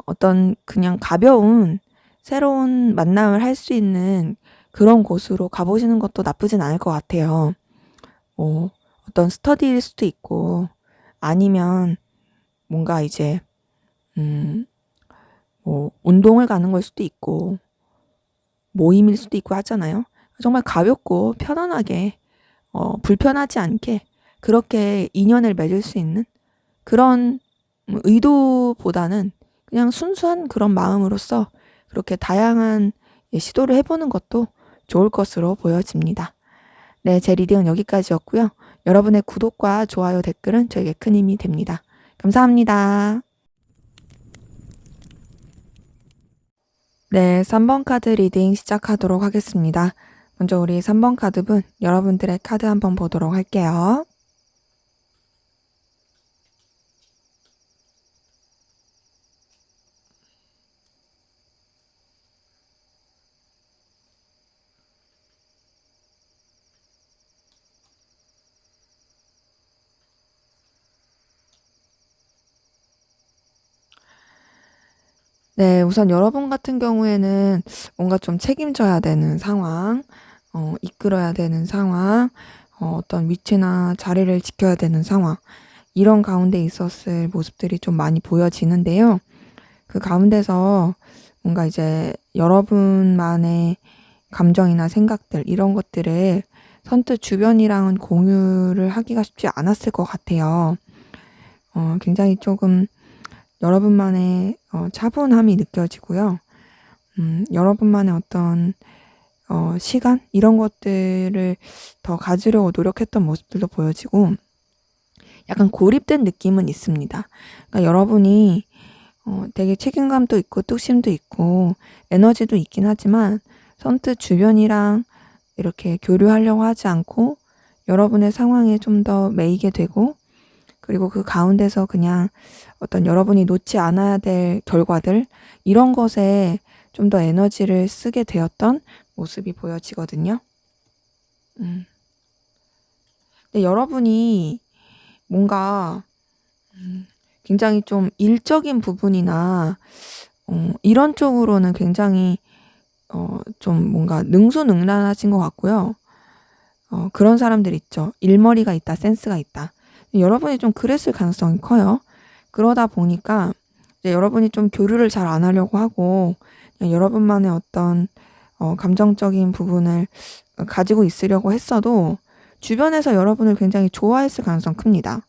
어떤 그냥 가벼운 새로운 만남을 할 수 있는 그런 곳으로 가보시는 것도 나쁘진 않을 것 같아요. 뭐 어떤 스터디일 수도 있고 아니면 뭔가 이제 음, 뭐 운동을 가는 걸 수도 있고 모임일 수도 있고 하잖아요. 정말 가볍고 편안하게 불편하지 않게 그렇게 인연을 맺을 수 있는 그런 의도보다는 그냥 순수한 그런 마음으로써 그렇게 다양한 시도를 해보는 것도 좋을 것으로 보여집니다. 네, 제 리딩은 여기까지였고요. 여러분의 구독과 좋아요, 댓글은 저에게 큰 힘이 됩니다. 감사합니다. 네, 3번 카드 리딩 시작하도록 하겠습니다. 먼저 우리 3번 카드분 여러분들의 카드 한번 보도록 할게요. 네, 우선 여러분 같은 경우에는 뭔가 좀 책임져야 되는 상황, 이끌어야 되는 상황, 어떤 위치나 자리를 지켜야 되는 상황, 이런 가운데 있었을 모습들이 좀 많이 보여지는데요. 그 가운데서 뭔가 이제 여러분만의 감정이나 생각들, 이런 것들을 선뜻 주변이랑은 공유를 하기가 쉽지 않았을 것 같아요. 굉장히 조금 여러분만의 차분함이 느껴지고요. 여러분만의 어떤 시간 이런 것들을 더 가지려고 노력했던 모습들도 보여지고 약간 고립된 느낌은 있습니다. 그러니까 여러분이 되게 책임감도 있고 뚝심도 있고 에너지도 있긴 하지만 선뜻 주변이랑 이렇게 교류하려고 하지 않고 여러분의 상황에 좀 더 매이게 되고 그리고 그 가운데서 그냥 어떤 여러분이 놓지 않아야 될 결과들 이런 것에 좀 더 에너지를 쓰게 되었던 모습이 보여지거든요. 음. 근데 여러분이 뭔가 굉장히 좀 일적인 부분이나 이런 쪽으로는 굉장히 좀 뭔가 능수능란하신 것 같고요. 그런 사람들 있죠. 일머리가 있다, 센스가 있다. 여러분이 좀 그랬을 가능성이 커요. 그러다 보니까 이제 여러분이 좀 교류를 잘 안 하려고 하고 그냥 여러분만의 어떤 감정적인 부분을 가지고 있으려고 했어도 주변에서 여러분을 굉장히 좋아했을 가능성이 큽니다.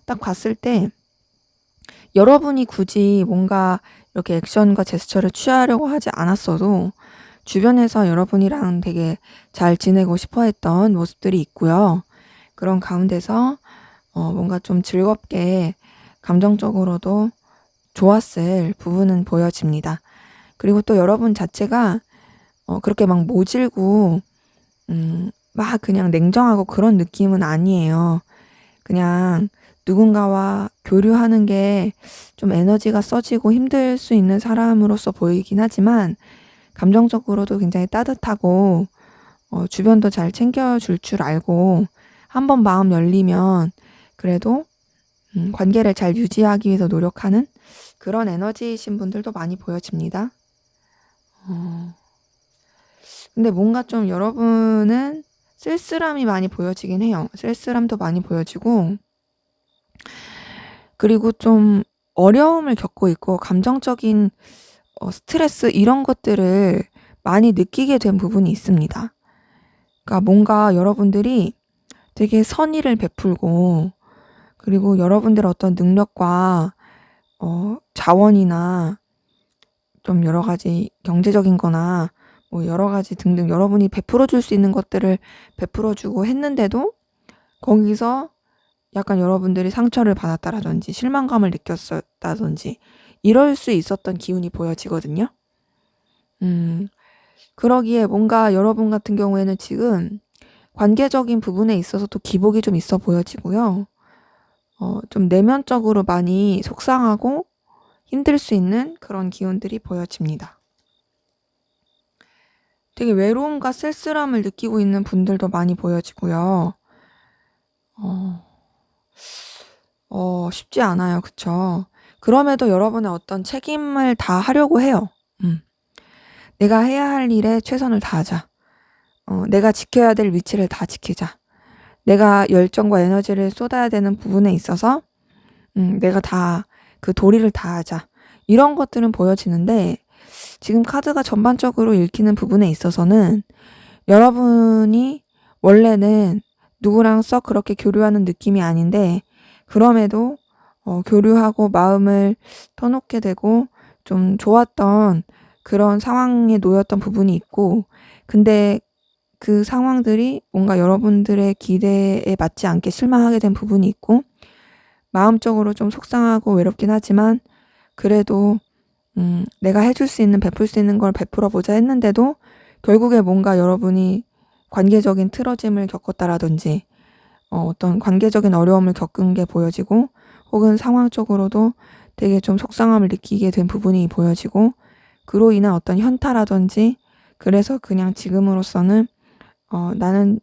딱 봤을 때 여러분이 굳이 뭔가 이렇게 액션과 제스처를 취하려고 하지 않았어도 주변에서 여러분이랑 되게 잘 지내고 싶어 했던 모습들이 있고요. 그런 가운데서 뭔가 좀 즐겁게 감정적으로도 좋았을 부분은 보여집니다. 그리고 또 여러분 자체가 그렇게 막 모질고 막 그냥 냉정하고 그런 느낌은 아니에요. 그냥 누군가와 교류하는 게 좀 에너지가 써지고 힘들 수 있는 사람으로서 보이긴 하지만 감정적으로도 굉장히 따뜻하고 주변도 잘 챙겨줄 줄 알고 한번 마음 열리면 그래도 관계를 잘 유지하기 위해서 노력하는 그런 에너지이신 분들도 많이 보여집니다. 어, 근데 뭔가 좀 여러분은 쓸쓸함이 많이 보여지긴 해요. 쓸쓸함도 많이 보여지고 그리고 좀 어려움을 겪고 있고 감정적인 스트레스 이런 것들을 많이 느끼게 된 부분이 있습니다. 그러니까 뭔가 여러분들이 되게 선의를 베풀고 그리고 여러분들의 어떤 능력과 자원이나 좀 여러 가지 경제적인 거나 뭐 여러 가지 등등 여러분이 베풀어 줄 수 있는 것들을 베풀어 주고 했는데도 거기서 약간 여러분들이 상처를 받았다라든지 실망감을 느꼈었다든지 이럴 수 있었던 기운이 보여지거든요. 음, 그러기에 뭔가 여러분 같은 경우에는 지금 관계적인 부분에 있어서도 기복이 좀 있어 보여지고요. 좀 내면적으로 많이 속상하고 힘들 수 있는 그런 기운들이 보여집니다. 되게 외로움과 쓸쓸함을 느끼고 있는 분들도 많이 보여지고요. 쉽지 않아요. 그쵸? 그럼에도 여러분의 어떤 책임을 다 하려고 해요. 내가 해야 할 일에 최선을 다하자. 내가 지켜야 될 위치를 다 지키자. 내가 열정과 에너지를 쏟아야 되는 부분에 있어서 내가 다 그 도리를 다하자. 이런 것들은 보여지는데 지금 카드가 전반적으로 읽히는 부분에 있어서는 여러분이 원래는 누구랑 썩 그렇게 교류하는 느낌이 아닌데 그럼에도 교류하고 마음을 터놓게 되고 좀 좋았던 그런 상황에 놓였던 부분이 있고 근데 그 상황들이 뭔가 여러분들의 기대에 맞지 않게 실망하게 된 부분이 있고 마음적으로 좀 속상하고 외롭긴 하지만 그래도 내가 해줄 수 있는 베풀 수 있는 걸 베풀어 보자 했는데도 결국에 뭔가 여러분이 관계적인 틀어짐을 겪었다라든지 어떤 관계적인 어려움을 겪은 게 보여지고 혹은 상황적으로도 되게 좀 속상함을 느끼게 된 부분이 보여지고 그로 인한 어떤 현타라든지 그래서 그냥 지금으로서는 나는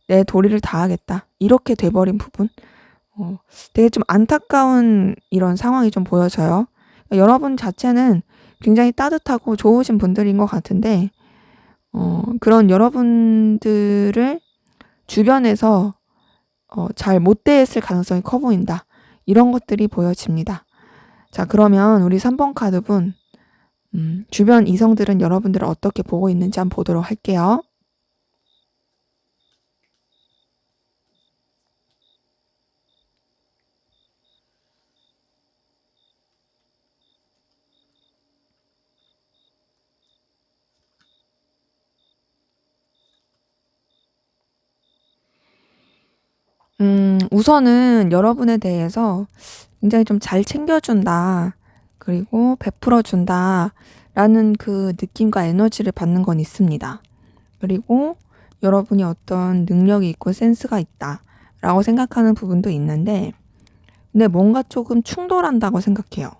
내 도리를 다하겠다 이렇게 돼버린 부분 되게 좀 안타까운 이런 상황이 좀 보여져요. 여러분 자체는 굉장히 따뜻하고 좋으신 분들인 것 같은데 그런 여러분들을 주변에서 잘 못 대했을 가능성이 커 보인다. 이런 것들이 보여집니다. 자, 그러면 우리 3번 카드분 주변 이성들은 여러분들을 어떻게 보고 있는지 한번 보도록 할게요. 우선은 여러분에 대해서 굉장히 좀 잘 챙겨준다. 그리고 베풀어준다. 라는 그 느낌과 에너지를 받는 건 있습니다. 그리고 여러분이 어떤 능력이 있고 센스가 있다. 라고 생각하는 부분도 있는데, 근데 뭔가 조금 충돌한다고 생각해요.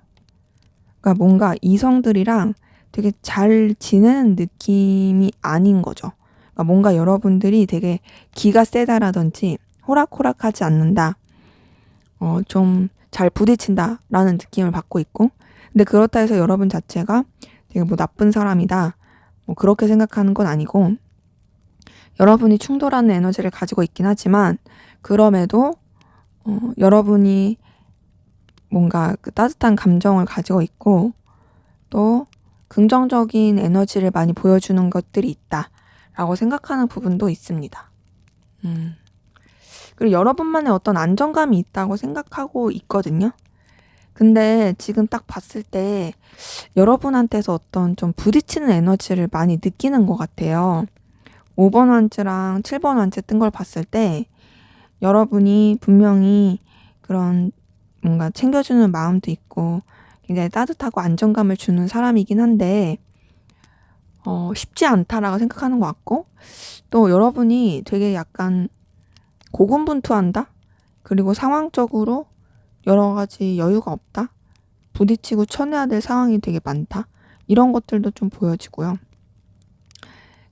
그러니까 뭔가 이성들이랑 되게 잘 지내는 느낌이 아닌 거죠. 그러니까 뭔가 여러분들이 되게 기가 세다라든지 호락호락하지 않는다. 좀 잘 부딪힌다라는 느낌을 받고 있고, 근데 그렇다 해서 여러분 자체가 되게 뭐 나쁜 사람이다. 뭐 그렇게 생각하는 건 아니고, 여러분이 충돌하는 에너지를 가지고 있긴 하지만, 그럼에도 여러분이 뭔가 그 따뜻한 감정을 가지고 있고, 또 긍정적인 에너지를 많이 보여주는 것들이 있다라고 생각하는 부분도 있습니다. 그리고 여러분만의 어떤 안정감이 있다고 생각하고 있거든요. 근데 지금 딱 봤을 때 여러분한테서 어떤 좀 부딪히는 에너지를 많이 느끼는 것 같아요. 5번 완즈랑 7번 완즈 뜬 걸 봤을 때 여러분이 분명히 그런 뭔가 챙겨주는 마음도 있고 굉장히 따뜻하고 안정감을 주는 사람이긴 한데 쉽지 않다라고 생각하는 것 같고, 또 여러분이 되게 약간 고군분투한다? 그리고 상황적으로 여러 가지 여유가 없다? 부딪히고 쳐내야 될 상황이 되게 많다? 이런 것들도 좀 보여지고요.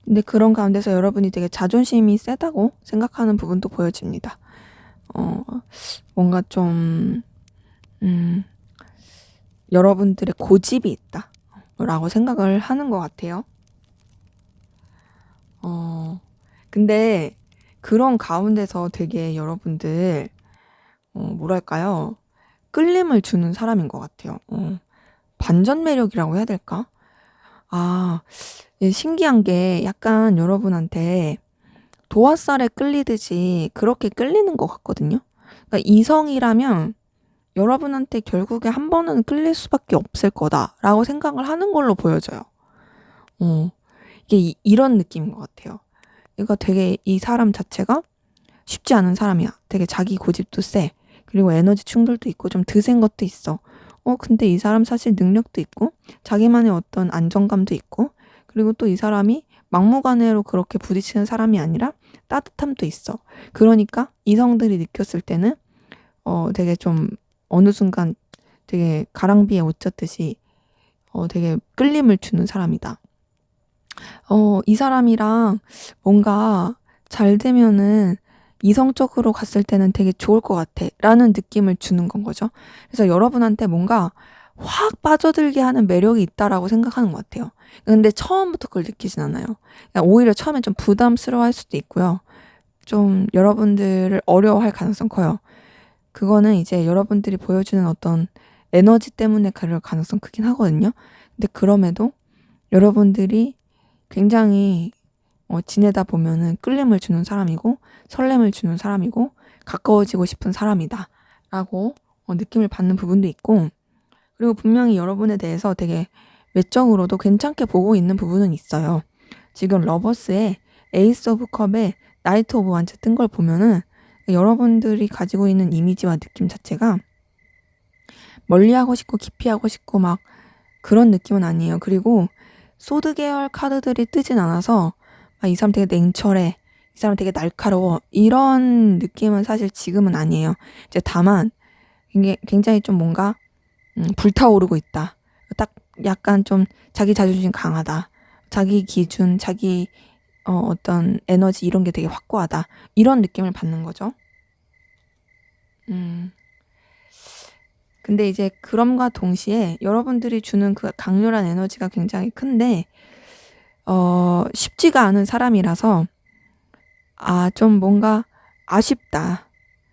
근데 그런 가운데서 여러분이 되게 자존심이 세다고 생각하는 부분도 보여집니다. 뭔가 좀 여러분들의 고집이 있다 라고 생각을 하는 것 같아요. 근데 그런 가운데서 되게 여러분들 뭐랄까요, 끌림을 주는 사람인 것 같아요. 반전 매력이라고 해야 될까? 신기한 게 약간 여러분한테 도화살에 끌리듯이 그렇게 끌리는 것 같거든요. 그러니까 이성이라면 여러분한테 결국에 한 번은 끌릴 수밖에 없을 거다라고 생각을 하는 걸로 보여져요. 이게 이런 느낌인 것 같아요. 그러니까 되게 이 사람 자체가 쉽지 않은 사람이야. 되게 자기 고집도 세. 그리고 에너지 충돌도 있고 좀 드센 것도 있어. 근데 이 사람 사실 능력도 있고 자기만의 어떤 안정감도 있고, 그리고 또 이 사람이 막무가내로 그렇게 부딪히는 사람이 아니라 따뜻함도 있어. 그러니까 이성들이 느꼈을 때는 되게 좀 어느 순간 되게 가랑비에 옷 젖듯이 되게 끌림을 주는 사람이다. 이 사람이랑 뭔가 잘 되면은 이성적으로 갔을 때는 되게 좋을 것 같아 라는 느낌을 주는 건 거죠. 그래서 여러분한테 뭔가 확 빠져들게 하는 매력이 있다라고 생각하는 것 같아요. 근데 처음부터 그걸 느끼진 않아요. 오히려 처음엔 좀 부담스러워 할 수도 있고요. 좀 여러분들을 어려워할 가능성 커요. 그거는 이제 여러분들이 보여주는 어떤 에너지 때문에 그럴 가능성 크긴 하거든요. 근데 그럼에도 여러분들이 굉장히 지내다 보면은 끌림을 주는 사람이고 설렘을 주는 사람이고 가까워지고 싶은 사람이다 라고 느낌을 받는 부분도 있고, 그리고 분명히 여러분에 대해서 되게 외적으로도 괜찮게 보고 있는 부분은 있어요. 지금 러버스의 에이스 오브 컵에 나이트 오브 완즈 뜬 걸 보면은 여러분들이 가지고 있는 이미지와 느낌 자체가 멀리하고 싶고 깊이하고 싶고 막 그런 느낌은 아니에요. 그리고 소드 계열 카드들이 뜨진 않아서 이 사람 되게 냉철해, 이 사람 되게 날카로워, 이런 느낌은 사실 지금은 아니에요. 이제 다만 이게 굉장히 좀 뭔가 불타오르고 있다. 딱 약간 좀 자기 자존심 강하다. 자기 기준, 자기 어떤 에너지 이런 게 되게 확고하다. 이런 느낌을 받는 거죠. 근데 이제 그럼과 동시에 여러분들이 주는 그 강렬한 에너지가 굉장히 큰데 쉽지가 않은 사람이라서 좀 뭔가 아쉽다.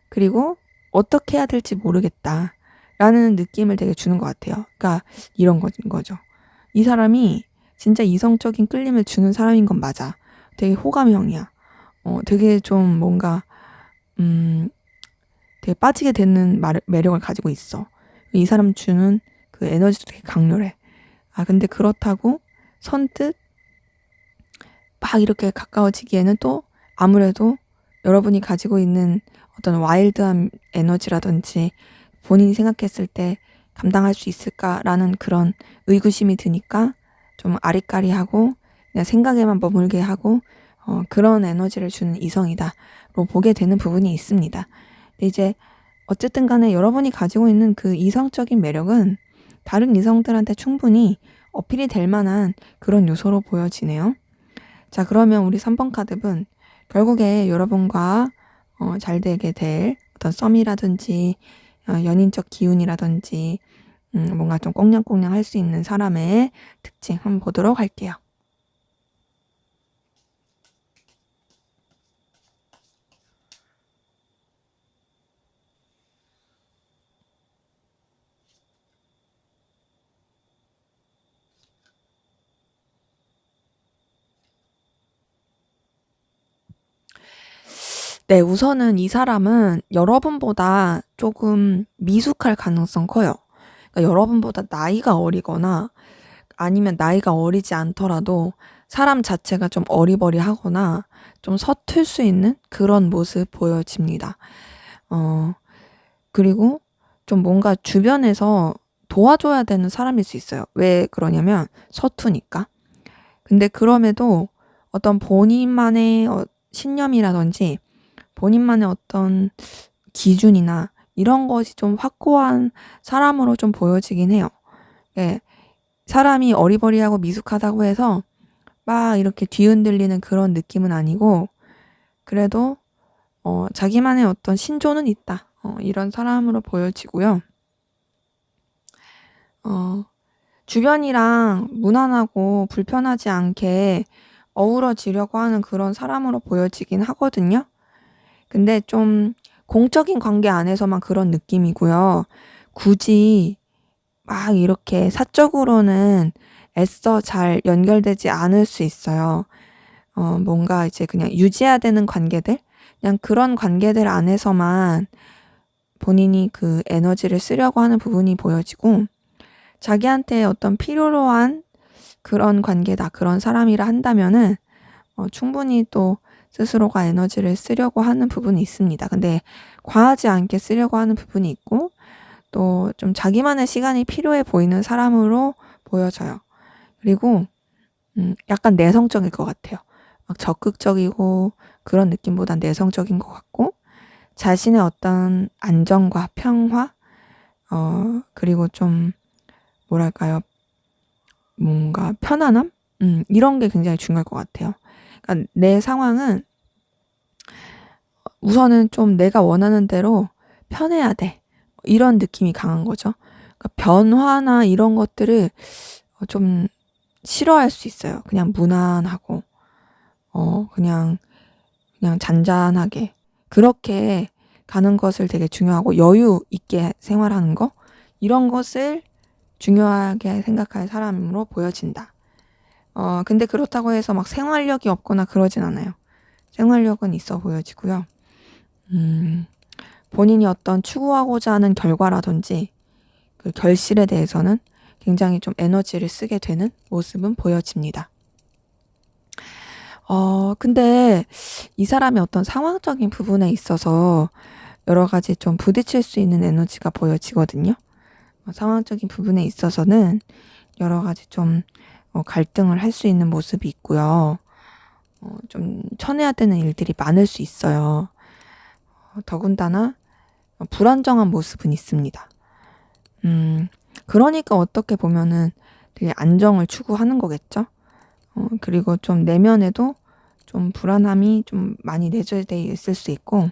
그리고 어떻게 해야 될지 모르겠다. 라는 느낌을 되게 주는 것 같아요. 그러니까 이런 거죠. 이 사람이 진짜 이성적인 끌림을 주는 사람인 건 맞아. 되게 호감형이야. 되게 좀 뭔가 되게 빠지게 되는 매력을 가지고 있어. 이 사람 주는 그 에너지도 되게 강렬해. 근데 그렇다고 선뜻 막 이렇게 가까워지기에는 또 아무래도 여러분이 가지고 있는 어떤 와일드한 에너지라든지 본인이 생각했을 때 감당할 수 있을까라는 그런 의구심이 드니까 좀 아리까리하고 그냥 생각에만 머물게 하고 그런 에너지를 주는 이성이다로 보게 되는 부분이 있습니다. 근데 이제 어쨌든 간에 여러분이 가지고 있는 그 이성적인 매력은 다른 이성들한테 충분히 어필이 될 만한 그런 요소로 보여지네요. 자, 그러면 우리 3번 카드는 결국에 여러분과 잘 되게 될 어떤 썸이라든지 연인적 기운이라든지 뭔가 좀 꽁냥꽁냥 할 수 있는 사람의 특징 한번 보도록 할게요. 네, 우선은 이 사람은 여러분보다 조금 미숙할 가능성 커요. 그러니까 여러분보다 나이가 어리거나 아니면 나이가 어리지 않더라도 사람 자체가 좀 어리버리하거나 좀 서툴 수 있는 그런 모습 보여집니다. 그리고 좀 뭔가 주변에서 도와줘야 되는 사람일 수 있어요. 왜 그러냐면 서투니까. 근데 그럼에도 어떤 본인만의 신념이라든지 본인만의 어떤 기준이나 이런 것이 좀 확고한 사람으로 좀 보여지긴 해요. 예, 사람이 어리버리하고 미숙하다고 해서 막 이렇게 뒤흔들리는 그런 느낌은 아니고 그래도 자기만의 어떤 신조는 있다. 이런 사람으로 보여지고요. 주변이랑 무난하고 불편하지 않게 어우러지려고 하는 그런 사람으로 보여지긴 하거든요. 근데 좀 공적인 관계 안에서만 그런 느낌이고요. 굳이 막 이렇게 사적으로는 애써 잘 연결되지 않을 수 있어요. 뭔가 이제 그냥 유지해야 되는 관계들? 그냥 그런 관계들 안에서만 본인이 그 에너지를 쓰려고 하는 부분이 보여지고, 자기한테 어떤 필요로 한 그런 관계다, 그런 사람이라 한다면은, 충분히 또 스스로가 에너지를 쓰려고 하는 부분이 있습니다. 근데 과하지 않게 쓰려고 하는 부분이 있고, 또 좀 자기만의 시간이 필요해 보이는 사람으로 보여져요. 그리고 약간 내성적일 것 같아요. 막 적극적이고 그런 느낌보단 내성적인 것 같고 자신의 어떤 안정과 평화 그리고 좀 뭐랄까요? 뭔가 편안함? 이런 게 굉장히 중요할 것 같아요. 그러니까 내 상황은 우선은 좀 내가 원하는 대로 편해야 돼. 이런 느낌이 강한 거죠. 그러니까 변화나 이런 것들을 좀 싫어할 수 있어요. 그냥 무난하고, 그냥 잔잔하게. 그렇게 가는 것을 되게 중요하고, 여유 있게 생활하는 거? 이런 것을 중요하게 생각할 사람으로 보여진다. 근데 그렇다고 해서 막 생활력이 없거나 그러진 않아요. 생활력은 있어 보여지고요. 본인이 어떤 추구하고자 하는 결과라든지 그 결실에 대해서는 굉장히 좀 에너지를 쓰게 되는 모습은 보여집니다. 근데 이 사람의 어떤 상황적인 부분에 있어서 여러 가지 좀 부딪힐 수 있는 에너지가 보여지거든요. 상황적인 부분에 있어서는 여러 가지 좀 갈등을 할 수 있는 모습이 있고요. 좀 쳐내야 되는 일들이 많을 수 있어요. 더군다나 불안정한 모습은 있습니다. 그러니까 어떻게 보면은 되게 안정을 추구하는 거겠죠. 그리고 좀 내면에도 좀 불안함이 좀 많이 내재되어 있을 수 있고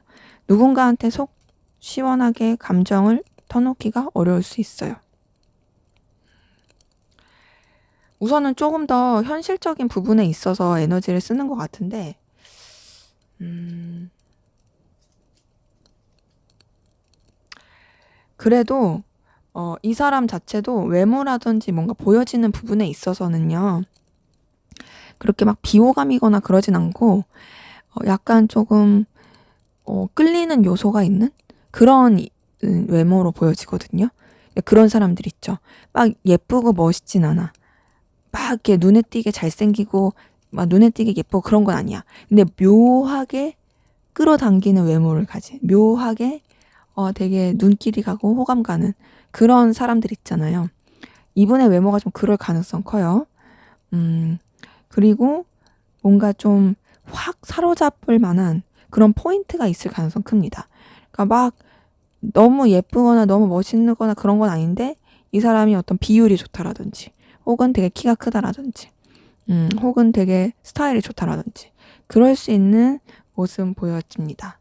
누군가한테 속 시원하게 감정을 터놓기가 어려울 수 있어요. 우선은 조금 더 현실적인 부분에 있어서 에너지를 쓰는 것 같은데, 그래도 이 사람 자체도 외모라든지 뭔가 보여지는 부분에 있어서는요, 그렇게 막 비호감이거나 그러진 않고, 약간 조금 끌리는 요소가 있는 그런 외모로 보여지거든요. 그런 사람들 있죠. 막 예쁘고 멋있진 않아. 막 이렇게 눈에 띄게 잘생기고 막 눈에 띄게 예쁘고 그런 건 아니야. 근데 묘하게 끌어당기는 외모를 가진, 묘하게 되게 눈길이 가고 호감 가는 그런 사람들 있잖아요. 이분의 외모가 좀 그럴 가능성 커요. 그리고 뭔가 좀 확 사로잡을 만한 그런 포인트가 있을 가능성 큽니다. 그러니까 막 너무 예쁘거나 너무 멋있거나 그런 건 아닌데 이 사람이 어떤 비율이 좋다라든지 혹은 되게 키가 크다라든지 혹은 되게 스타일이 좋다라든지 그럴 수 있는 모습 보여집니다.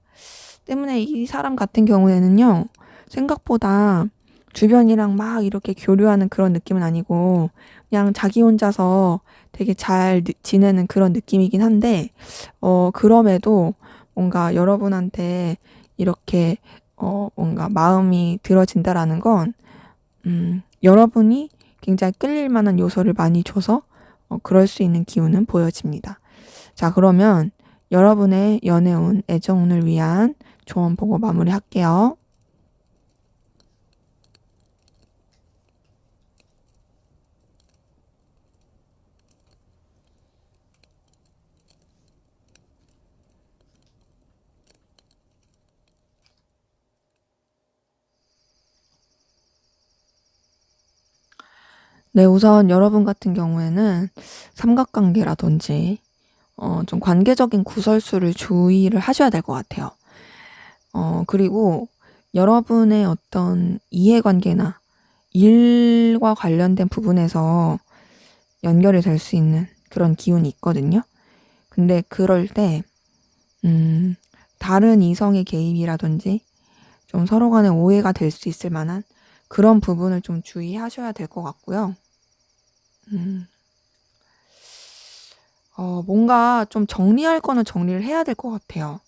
때문에 이 사람 같은 경우에는요, 생각보다 주변이랑 막 이렇게 교류하는 그런 느낌은 아니고 그냥 자기 혼자서 되게 잘 지내는 그런 느낌이긴 한데 그럼에도 뭔가 여러분한테 이렇게 뭔가 마음이 들어진다라는 건 여러분이 굉장히 끌릴 만한 요소를 많이 줘서 그럴 수 있는 기운은 보여집니다. 자, 그러면 여러분의 연애운, 애정운을 위한 조언 보고 마무리할게요. 네, 우선 여러분 같은 경우에는 삼각관계라든지 좀 관계적인 구설수를 주의를 하셔야 될 것 같아요. 그리고 여러분의 어떤 이해관계나 일과 관련된 부분에서 연결이 될 수 있는 그런 기운이 있거든요. 근데 그럴 때 다른 이성의 개입이라든지 좀 서로 간에 오해가 될 수 있을 만한 그런 부분을 좀 주의하셔야 될 것 같고요. 뭔가 좀 정리할 거는 정리를 해야 될 것 같아요.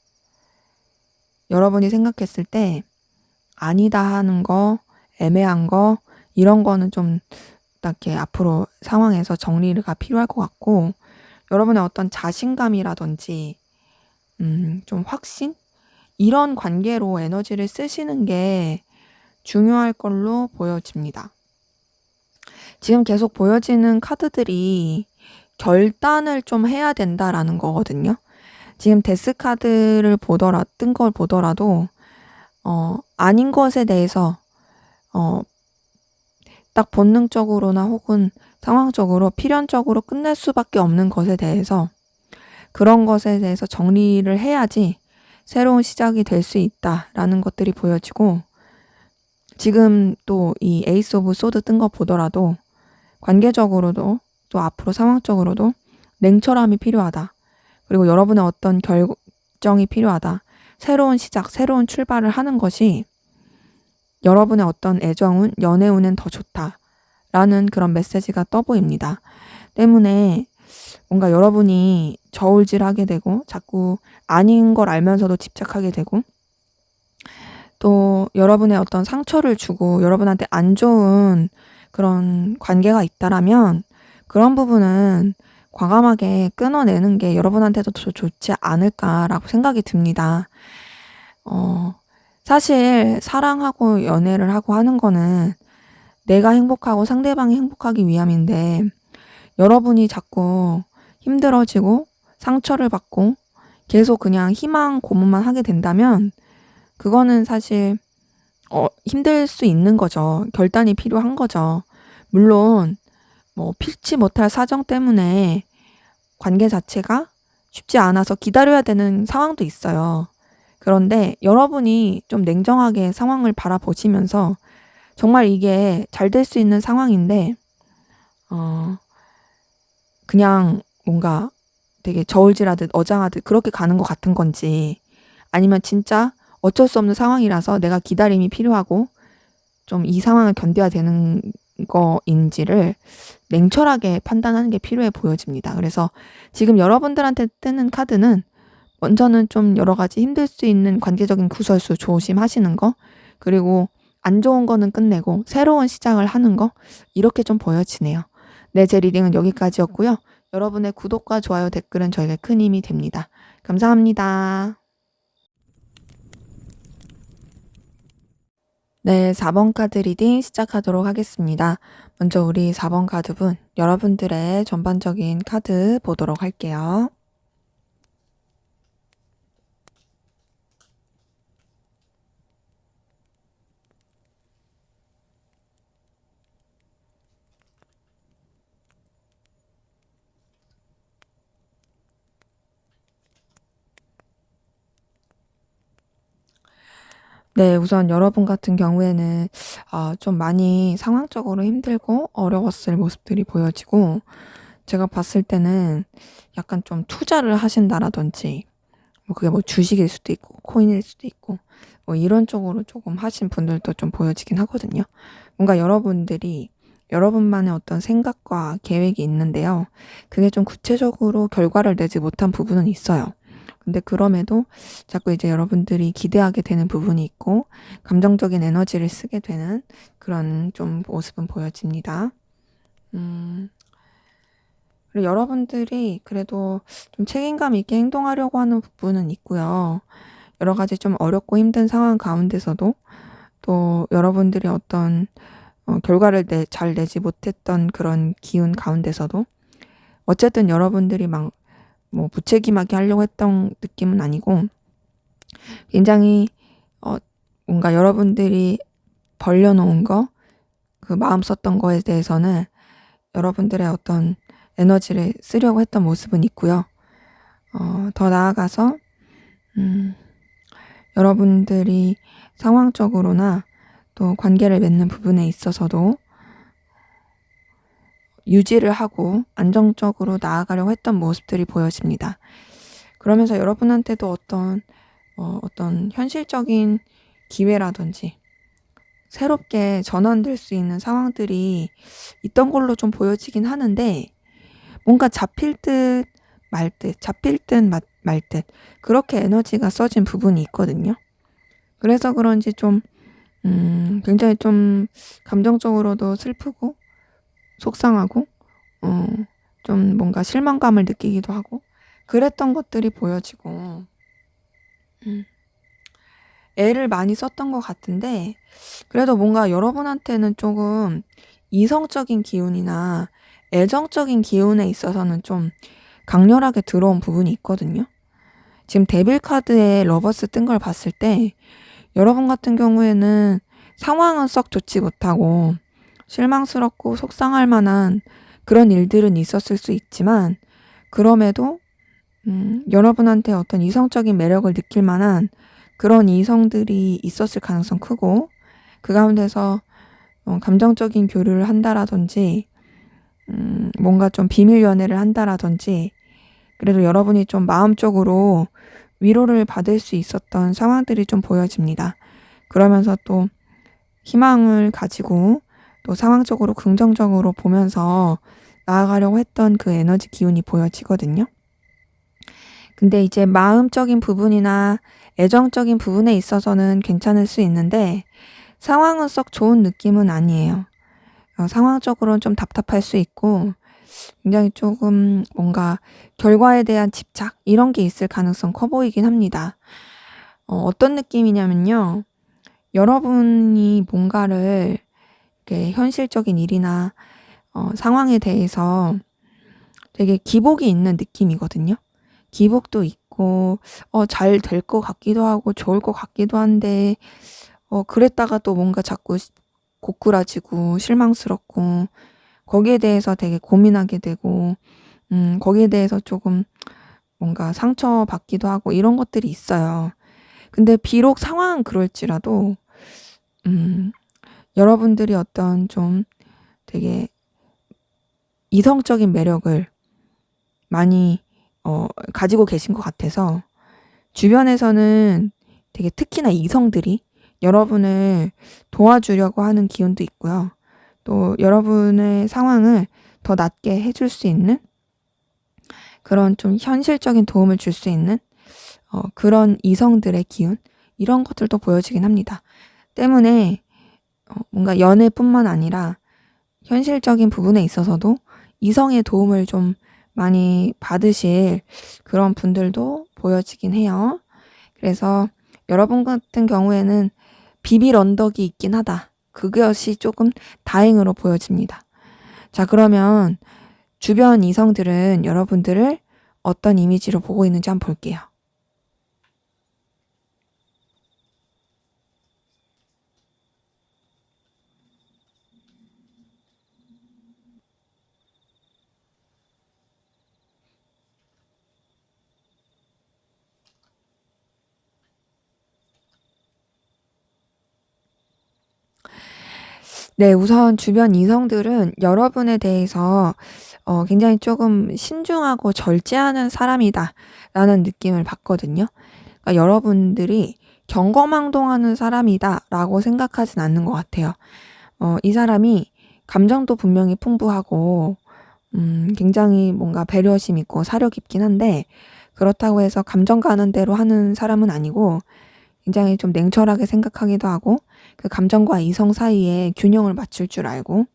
여러분이 생각했을 때 아니다 하는 거, 애매한 거, 이런 거는 좀 이렇게 앞으로 상황에서 정리가 필요할 것 같고, 여러분의 어떤 자신감이라든지, 좀 확신? 이런 관계로 에너지를 쓰시는 게 중요할 걸로 보여집니다. 지금 계속 보여지는 카드들이 결단을 좀 해야 된다라는 거거든요. 지금 데스 카드를 뜬 걸 보더라도, 아닌 것에 대해서, 딱 본능적으로나 혹은 상황적으로 필연적으로 끝낼 수밖에 없는 것에 대해서 그런 것에 대해서 정리를 해야지 새로운 시작이 될 수 있다라는 것들이 보여지고, 지금 또 이 에이스 오브 소드 뜬 거 보더라도 관계적으로도 또 앞으로 상황적으로도 냉철함이 필요하다. 그리고 여러분의 어떤 결정이 필요하다. 새로운 시작, 새로운 출발을 하는 것이 여러분의 어떤 애정운, 연애운은 더 좋다라는 그런 메시지가 떠보입니다. 때문에 뭔가 여러분이 저울질하게 되고 자꾸 아닌 걸 알면서도 집착하게 되고 또 여러분의 어떤 상처를 주고 여러분한테 안 좋은 그런 관계가 있다라면 그런 부분은 과감하게 끊어내는 게 여러분한테도 더 좋지 않을까라고 생각이 듭니다. 사실 사랑하고 연애를 하고 하는 거는 내가 행복하고 상대방이 행복하기 위함인데 여러분이 자꾸 힘들어지고 상처를 받고 계속 그냥 희망 고문만 하게 된다면 그거는 사실 힘들 수 있는 거죠. 결단이 필요한 거죠. 물론 뭐 필치 못할 사정 때문에 관계 자체가 쉽지 않아서 기다려야 되는 상황도 있어요. 그런데 여러분이 좀 냉정하게 상황을 바라보시면서 정말 이게 잘 될 수 있는 상황인데 그냥 뭔가 되게 저울질하듯 어장하듯 그렇게 가는 것 같은 건지 아니면 진짜 어쩔 수 없는 상황이라서 내가 기다림이 필요하고 좀 이 상황을 견뎌야 되는 거인지를 냉철하게 판단하는 게 필요해 보여집니다. 그래서 지금 여러분들한테 뜨는 카드는 먼저는 좀 여러 가지 힘들 수 있는 관계적인 구설수 조심하시는 거, 그리고 안 좋은 거는 끝내고 새로운 시작을 하는 거, 이렇게 좀 보여지네요. 네, 제 리딩은 여기까지였고요. 여러분의 구독과 좋아요, 댓글은 저에게 큰 힘이 됩니다. 감사합니다. 네, 4번 카드 리딩 시작하도록 하겠습니다. 먼저 우리 4번 카드분, 여러분들의 전반적인 카드 보도록 할게요. 네, 우선 여러분 같은 경우에는 좀 많이 상황적으로 힘들고 어려웠을 모습들이 보여지고, 제가 봤을 때는 약간 좀 투자를 하신다라든지, 뭐 그게 뭐 주식일 수도 있고 코인일 수도 있고 뭐 이런 쪽으로 조금 하신 분들도 좀 보여지긴 하거든요. 뭔가 여러분들이 여러분만의 어떤 생각과 계획이 있는데요. 그게 좀 구체적으로 결과를 내지 못한 부분은 있어요. 근데 그럼에도 자꾸 이제 여러분들이 기대하게 되는 부분이 있고 감정적인 에너지를 쓰게 되는 그런 좀 모습은 보여집니다. 그리고 여러분들이 그래도 좀 책임감 있게 행동하려고 하는 부분은 있고요. 여러 가지 좀 어렵고 힘든 상황 가운데서도 또 여러분들이 어떤 결과를 잘 내지 못했던 그런 기운 가운데서도 어쨌든 여러분들이 막 뭐 무책임하게 하려고 했던 느낌은 아니고 굉장히 뭔가 여러분들이 벌려놓은 거, 그 마음 썼던 거에 대해서는 여러분들의 어떤 에너지를 쓰려고 했던 모습은 있고요. 더 나아가서 여러분들이 상황적으로나 또 관계를 맺는 부분에 있어서도 유지를 하고 안정적으로 나아가려고 했던 모습들이 보여집니다. 그러면서 여러분한테도 어떤 현실적인 기회라든지 새롭게 전환될 수 있는 상황들이 있던 걸로 좀 보여지긴 하는데, 뭔가 잡힐 듯 말 듯, 잡힐 듯 말 듯, 그렇게 에너지가 써진 부분이 있거든요. 그래서 그런지 좀 굉장히 좀 감정적으로도 슬프고 속상하고 좀 뭔가 실망감을 느끼기도 하고 그랬던 것들이 보여지고, 애를 많이 썼던 것 같은데 그래도 뭔가 여러분한테는 조금 이성적인 기운이나 애정적인 기운에 있어서는 좀 강렬하게 들어온 부분이 있거든요. 지금 데빌 카드에 러버스 뜬 걸 봤을 때 여러분 같은 경우에는 상황은 썩 좋지 못하고 실망스럽고 속상할 만한 그런 일들은 있었을 수 있지만, 그럼에도 여러분한테 어떤 이성적인 매력을 느낄 만한 그런 이성들이 있었을 가능성 크고, 그 가운데서 감정적인 교류를 한다라든지 뭔가 좀 비밀 연애를 한다라든지, 그래도 여러분이 좀 마음적으로 위로를 받을 수 있었던 상황들이 좀 보여집니다. 그러면서 또 희망을 가지고 또 상황적으로 긍정적으로 보면서 나아가려고 했던 그 에너지 기운이 보여지거든요. 근데 이제 마음적인 부분이나 애정적인 부분에 있어서는 괜찮을 수 있는데 상황은 썩 좋은 느낌은 아니에요. 상황적으로는 좀 답답할 수 있고 굉장히 조금 뭔가 결과에 대한 집착 이런 게 있을 가능성 커 보이긴 합니다. 어떤 느낌이냐면요. 여러분이 뭔가를 이렇게 현실적인 일이나 상황에 대해서 되게 기복이 있는 느낌이거든요. 기복도 있고 잘 될 것 같기도 하고 좋을 것 같기도 한데 그랬다가 또 뭔가 자꾸 고꾸라지고 실망스럽고 거기에 대해서 되게 고민하게 되고 거기에 대해서 조금 뭔가 상처받기도 하고 이런 것들이 있어요. 근데 비록 상황은 그럴지라도 여러분들이 어떤 좀 되게 이성적인 매력을 많이 가지고 계신 것 같아서 주변에서는 되게 특히나 이성들이 여러분을 도와주려고 하는 기운도 있고요. 또 여러분의 상황을 더 낫게 해줄 수 있는 그런 좀 현실적인 도움을 줄 수 있는 그런 이성들의 기운 이런 것들도 보여지긴 합니다. 때문에 뭔가 연애뿐만 아니라 현실적인 부분에 있어서도 이성의 도움을 좀 많이 받으실 그런 분들도 보여지긴 해요. 그래서 여러분 같은 경우에는 비빌 언덕이 있긴 하다. 그것이 조금 다행으로 보여집니다. 자, 그러면 주변 이성들은 여러분들을 어떤 이미지로 보고 있는지 한번 볼게요. 네, 우선 주변 이성들은 여러분에 대해서 굉장히 조금 신중하고 절제하는 사람이다 라는 느낌을 받거든요. 그러니까 여러분들이 경거망동하는 사람이다 라고 생각하진 않는 것 같아요. 이 사람이 감정도 분명히 풍부하고 굉장히 뭔가 배려심 있고 사려 깊긴 한데 그렇다고 해서 감정 가는 대로 하는 사람은 아니고 굉장히 좀 냉철하게 생각하기도 하고 그 감정과 이성 사이에 균형을 맞출 줄 알고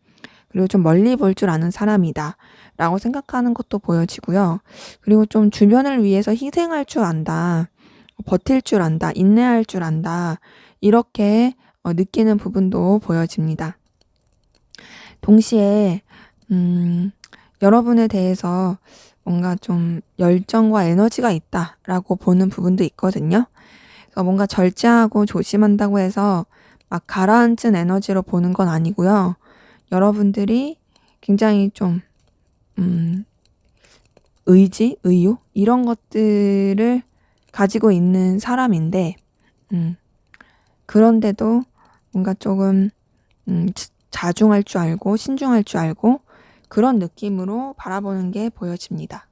그리고 좀 멀리 볼 줄 아는 사람이다 라고 생각하는 것도 보여지고요. 그리고 좀 주변을 위해서 희생할 줄 안다, 버틸 줄 안다, 인내할 줄 안다 이렇게 느끼는 부분도 보여집니다. 동시에 여러분에 대해서 뭔가 좀 열정과 에너지가 있다라고 보는 부분도 있거든요. 그래서 뭔가 절제하고 조심한다고 해서 막 가라앉은 에너지로 보는 건 아니고요. 여러분들이 굉장히 좀 의지, 의욕 이런 것들을 가지고 있는 사람인데 그런데도 뭔가 조금 자중할 줄 알고 신중할 줄 알고 그런 느낌으로 바라보는 게 보여집니다.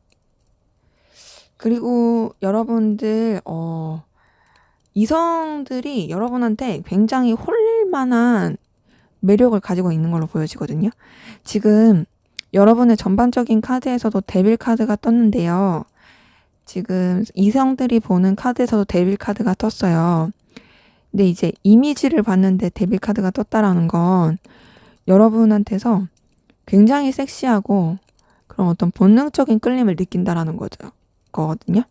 그리고 여러분들 이성들이 여러분한테 굉장히 홀릴만한 매력을 가지고 있는 걸로 보여지거든요. 지금 여러분의 전반적인 카드에서도 데빌 카드가 떴는데요. 지금 이성들이 보는 카드에서도 데빌 카드가 떴어요. 근데 이제 이미지를 봤는데 데빌 카드가 떴다라는 건 여러분한테서 굉장히 섹시하고 그런 어떤 본능적인 끌림을 느낀다라는 거거든요.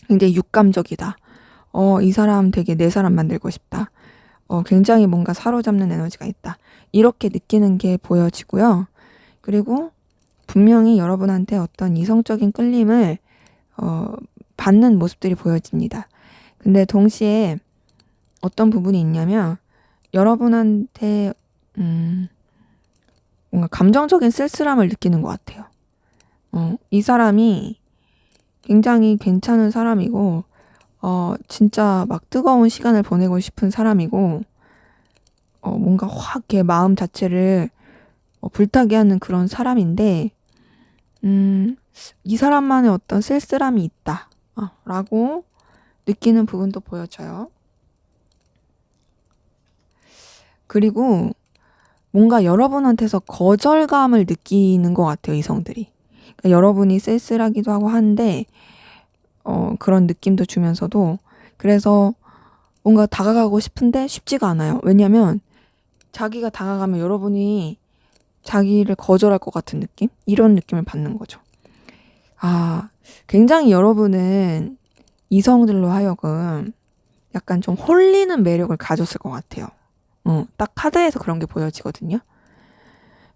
굉장히 육감적이다. 이 사람 되게 내 사람 만들고 싶다. 굉장히 뭔가 사로잡는 에너지가 있다. 이렇게 느끼는 게 보여지고요. 그리고 분명히 여러분한테 어떤 이성적인 끌림을 받는 모습들이 보여집니다. 근데 동시에 어떤 부분이 있냐면 여러분한테 뭔가 감정적인 쓸쓸함을 느끼는 것 같아요. 이 사람이 굉장히 괜찮은 사람이고 진짜 막 뜨거운 시간을 보내고 싶은 사람이고 뭔가 확 걔 마음 자체를 불타게 하는 그런 사람인데 이 사람만의 어떤 쓸쓸함이 있다 라고 느끼는 부분도 보여져요. 그리고 뭔가 여러분한테서 거절감을 느끼는 것 같아요, 이성들이. 그러니까 여러분이 쓸쓸하기도 하고 한데 그런 느낌도 주면서도 그래서 뭔가 다가가고 싶은데 쉽지가 않아요. 왜냐면 자기가 다가가면 여러분이 자기를 거절할 것 같은 느낌? 이런 느낌을 받는 거죠. 굉장히 여러분은 이성들로 하여금 약간 좀 홀리는 매력을 가졌을 것 같아요. 딱 카드에서 그런 게 보여지거든요.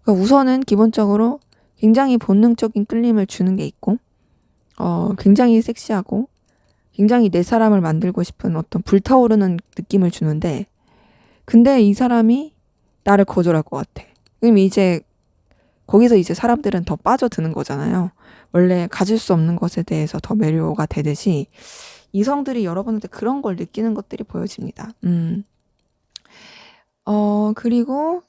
그러니까 우선은 기본적으로 굉장히 본능적인 끌림을 주는 게 있고 굉장히 섹시하고 굉장히 내 사람을 만들고 싶은 어떤 불타오르는 느낌을 주는데 근데 이 사람이 나를 거절할 것 같아. 그럼 이제 거기서 이제 사람들은 더 빠져드는 거잖아요. 원래 가질 수 없는 것에 대해서 더 매료가 되듯이 이성들이 여러분한테 그런 걸 느끼는 것들이 보여집니다. 그리고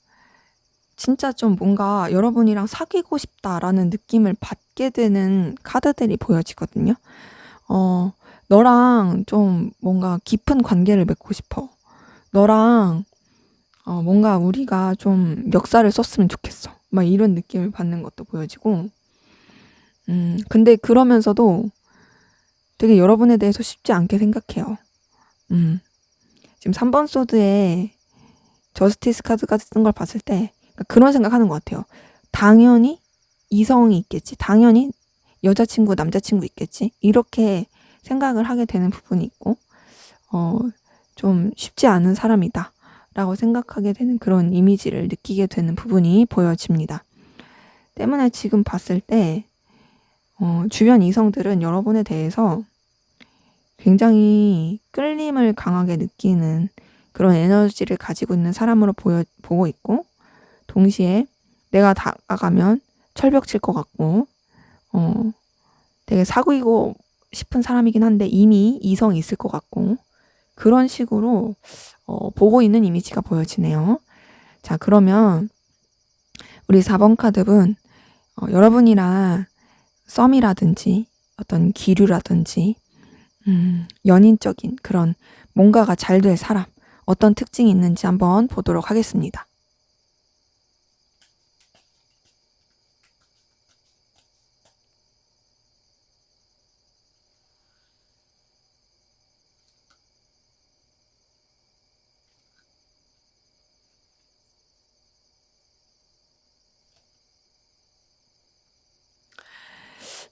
진짜 좀 뭔가 여러분이랑 사귀고 싶다라는 느낌을 받게 되는 카드들이 보여지거든요. 너랑 좀 뭔가 깊은 관계를 맺고 싶어. 너랑 뭔가 우리가 좀 역사를 썼으면 좋겠어. 막 이런 느낌을 받는 것도 보여지고, 근데 그러면서도 되게 여러분에 대해서 쉽지 않게 생각해요. 음, 지금 3번 소드에 저스티스 카드까지 쓴 걸 봤을 때 그런 생각하는 것 같아요. 당연히 이성이 있겠지. 당연히 여자친구, 남자친구 있겠지. 이렇게 생각을 하게 되는 부분이 있고, 어, 좀 쉽지 않은 사람이다. 라고 생각하게 되는 그런 이미지를 느끼게 되는 부분이 보여집니다. 때문에 지금 봤을 때, 주변 이성들은 여러분에 대해서 굉장히 끌림을 강하게 느끼는 그런 에너지를 가지고 있는 사람으로 보고 있고, 동시에 내가 다가가면 철벽 칠 것 같고, 되게 사귀고 싶은 사람이긴 한데 이미 이성이 있을 것 같고, 그런 식으로 보고 있는 이미지가 보여지네요. 자, 그러면 우리 4번 카드분, 여러분이랑 썸이라든지 어떤 기류라든지 연인적인 그런 뭔가가 잘 될 사람, 어떤 특징이 있는지 한번 보도록 하겠습니다.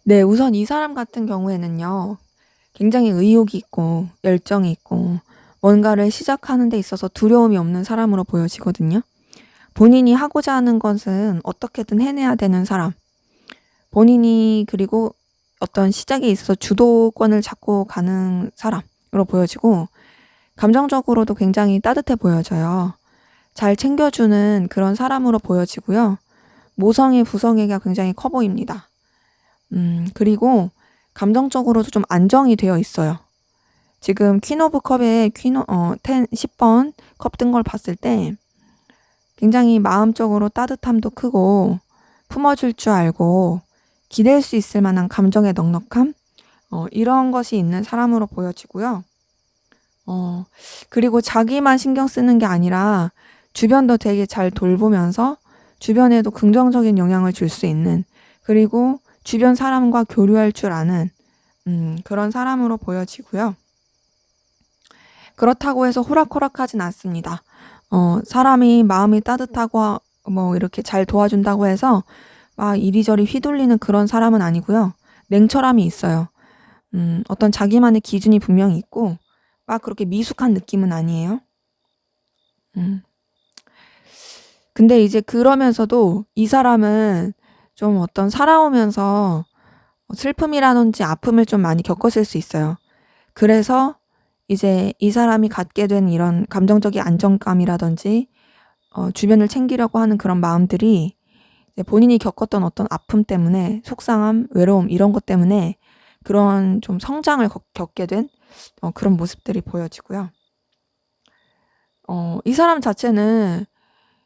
네, 우선 이 사람 같은 경우에는요, 굉장히 의욕이 있고 열정이 있고 뭔가를 시작하는 데 있어서 두려움이 없는 사람으로 보여지거든요. 본인이 하고자 하는 것은 어떻게든 해내야 되는 사람. 본인이 그리고 어떤 시작에 있어서 주도권을 잡고 가는 사람으로 보여지고 감정적으로도 굉장히 따뜻해 보여져요. 잘 챙겨주는 그런 사람으로 보여지고요. 모성의 부성애가 굉장히 커 보입니다. 그리고 감정적으로도 좀 안정이 되어 있어요. 지금 퀸 오브 컵에 10번 컵 뜬 걸 봤을 때 굉장히 마음적으로 따뜻함도 크고 품어줄 줄 알고 기댈 수 있을 만한 감정의 넉넉함 이런 것이 있는 사람으로 보여지고요. 그리고 자기만 신경 쓰는 게 아니라 주변도 되게 잘 돌보면서 주변에도 긍정적인 영향을 줄 수 있는 그리고 주변 사람과 교류할 줄 아는 그런 사람으로 보여지고요. 그렇다고 해서 호락호락하진 않습니다. 사람이 마음이 따뜻하고 뭐 이렇게 잘 도와준다고 해서 막 이리저리 휘둘리는 그런 사람은 아니고요. 냉철함이 있어요. 어떤 자기만의 기준이 분명히 있고 막 그렇게 미숙한 느낌은 아니에요. 근데 이제 그러면서도 이 사람은 좀 어떤 살아오면서 슬픔이라든지 아픔을 좀 많이 겪었을 수 있어요. 그래서 이제 이 사람이 갖게 된 이런 감정적인 안정감이라든지 주변을 챙기려고 하는 그런 마음들이 이제 본인이 겪었던 어떤 아픔 때문에 속상함, 외로움 이런 것 때문에 그런 좀 성장을 겪게 된 그런 모습들이 보여지고요. 이 사람 자체는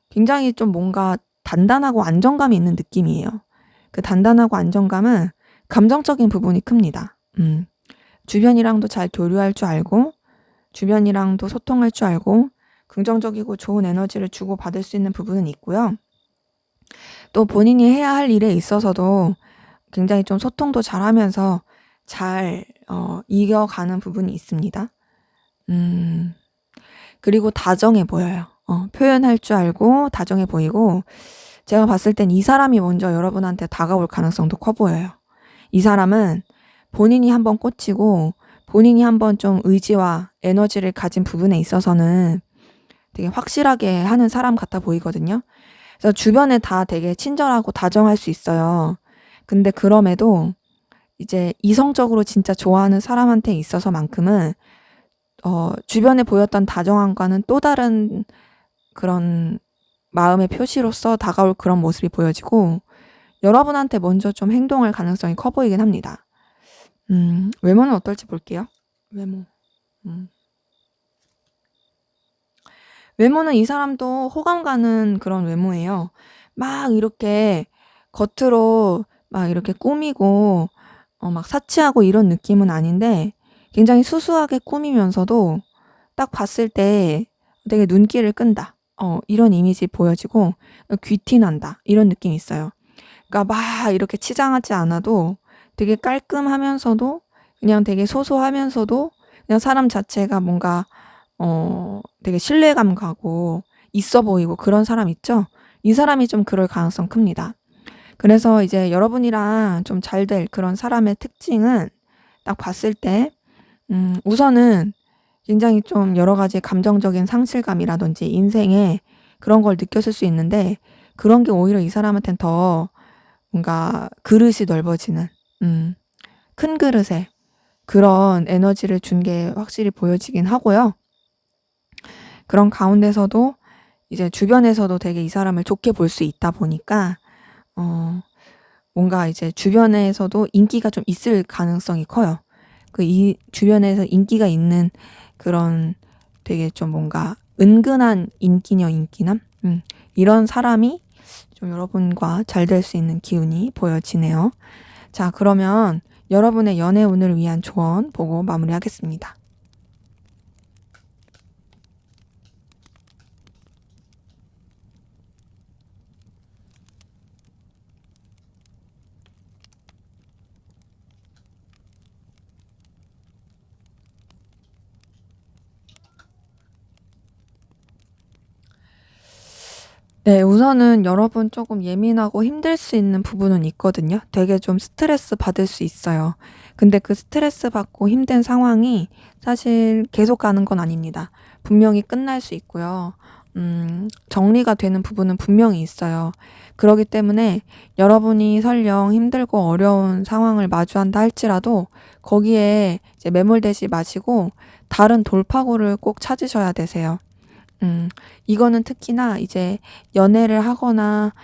굉장히 좀 뭔가 단단하고 안정감이 있는 느낌이에요. 그 단단하고 안정감은 감정적인 부분이 큽니다. 주변이랑도 잘 교류할 줄 알고 주변이랑도 소통할 줄 알고 긍정적이고 좋은 에너지를 주고받을 수 있는 부분은 있고요. 또 본인이 해야 할 일에 있어서도 굉장히 좀 소통도 잘하면서 잘 이겨가는 부분이 있습니다. 그리고 다정해 보여요. 표현할 줄 알고 다정해 보이고 제가 봤을 땐 이 사람이 먼저 여러분한테 다가올 가능성도 커 보여요. 이 사람은 본인이 한번 꽂히고 본인이 한번 좀 의지와 에너지를 가진 부분에 있어서는 되게 확실하게 하는 사람 같아 보이거든요. 그래서 주변에 다 되게 친절하고 다정할 수 있어요. 근데 그럼에도 이제 이성적으로 진짜 좋아하는 사람한테 있어서만큼은 주변에 보였던 다정함과는 또 다른 그런 마음의 표시로서 다가올 그런 모습이 보여지고 여러분한테 먼저 좀 행동할 가능성이 커 보이긴 합니다. 외모는 어떨지 볼게요. 외모. 외모는 이 사람도 호감 가는 그런 외모예요. 막 이렇게 겉으로 막 이렇게 꾸미고 막 사치하고 이런 느낌은 아닌데 굉장히 수수하게 꾸미면서도 딱 봤을 때 되게 눈길을 끈다. 이런 이미지 보여지고 귀티난다. 이런 느낌이 있어요. 그러니까 막 이렇게 치장하지 않아도 되게 깔끔하면서도 그냥 되게 소소하면서도 그냥 사람 자체가 뭔가 되게 신뢰감 가고 있어 보이고 그런 사람 있죠? 이 사람이 좀 그럴 가능성 큽니다. 그래서 이제 여러분이랑 좀 잘 될 그런 사람의 특징은 딱 봤을 때 우선은 굉장히 좀 여러 가지 감정적인 상실감이라든지 인생에 그런 걸 느꼈을 수 있는데 그런 게 오히려 이 사람한텐 더 뭔가 그릇이 넓어지는 큰 그릇에 그런 에너지를 준 게 확실히 보여지긴 하고요. 그런 가운데서도 이제 주변에서도 되게 이 사람을 좋게 볼 수 있다 보니까 뭔가 이제 주변에서도 인기가 좀 있을 가능성이 커요. 이 주변에서 인기가 있는 그런 되게 좀 뭔가 은근한 인기녀 인기남? 이런 사람이 좀 여러분과 잘 될 수 있는 기운이 보여지네요. 자, 그러면 여러분의 연애 운을 위한 조언 보고 마무리하겠습니다. 네, 우선은 여러분 조금 예민하고 힘들 수 있는 부분은 있거든요. 되게 좀 스트레스 받을 수 있어요. 근데 그 스트레스 받고 힘든 상황이 사실 계속 가는 건 아닙니다. 분명히 끝날 수 있고요. 정리가 되는 부분은 분명히 있어요. 그렇기 때문에 여러분이 설령 힘들고 어려운 상황을 마주한다 할지라도 거기에 이제 매몰되지 마시고 다른 돌파구를 꼭 찾으셔야 되세요. 이거는 특히나 이제 연애를 하거나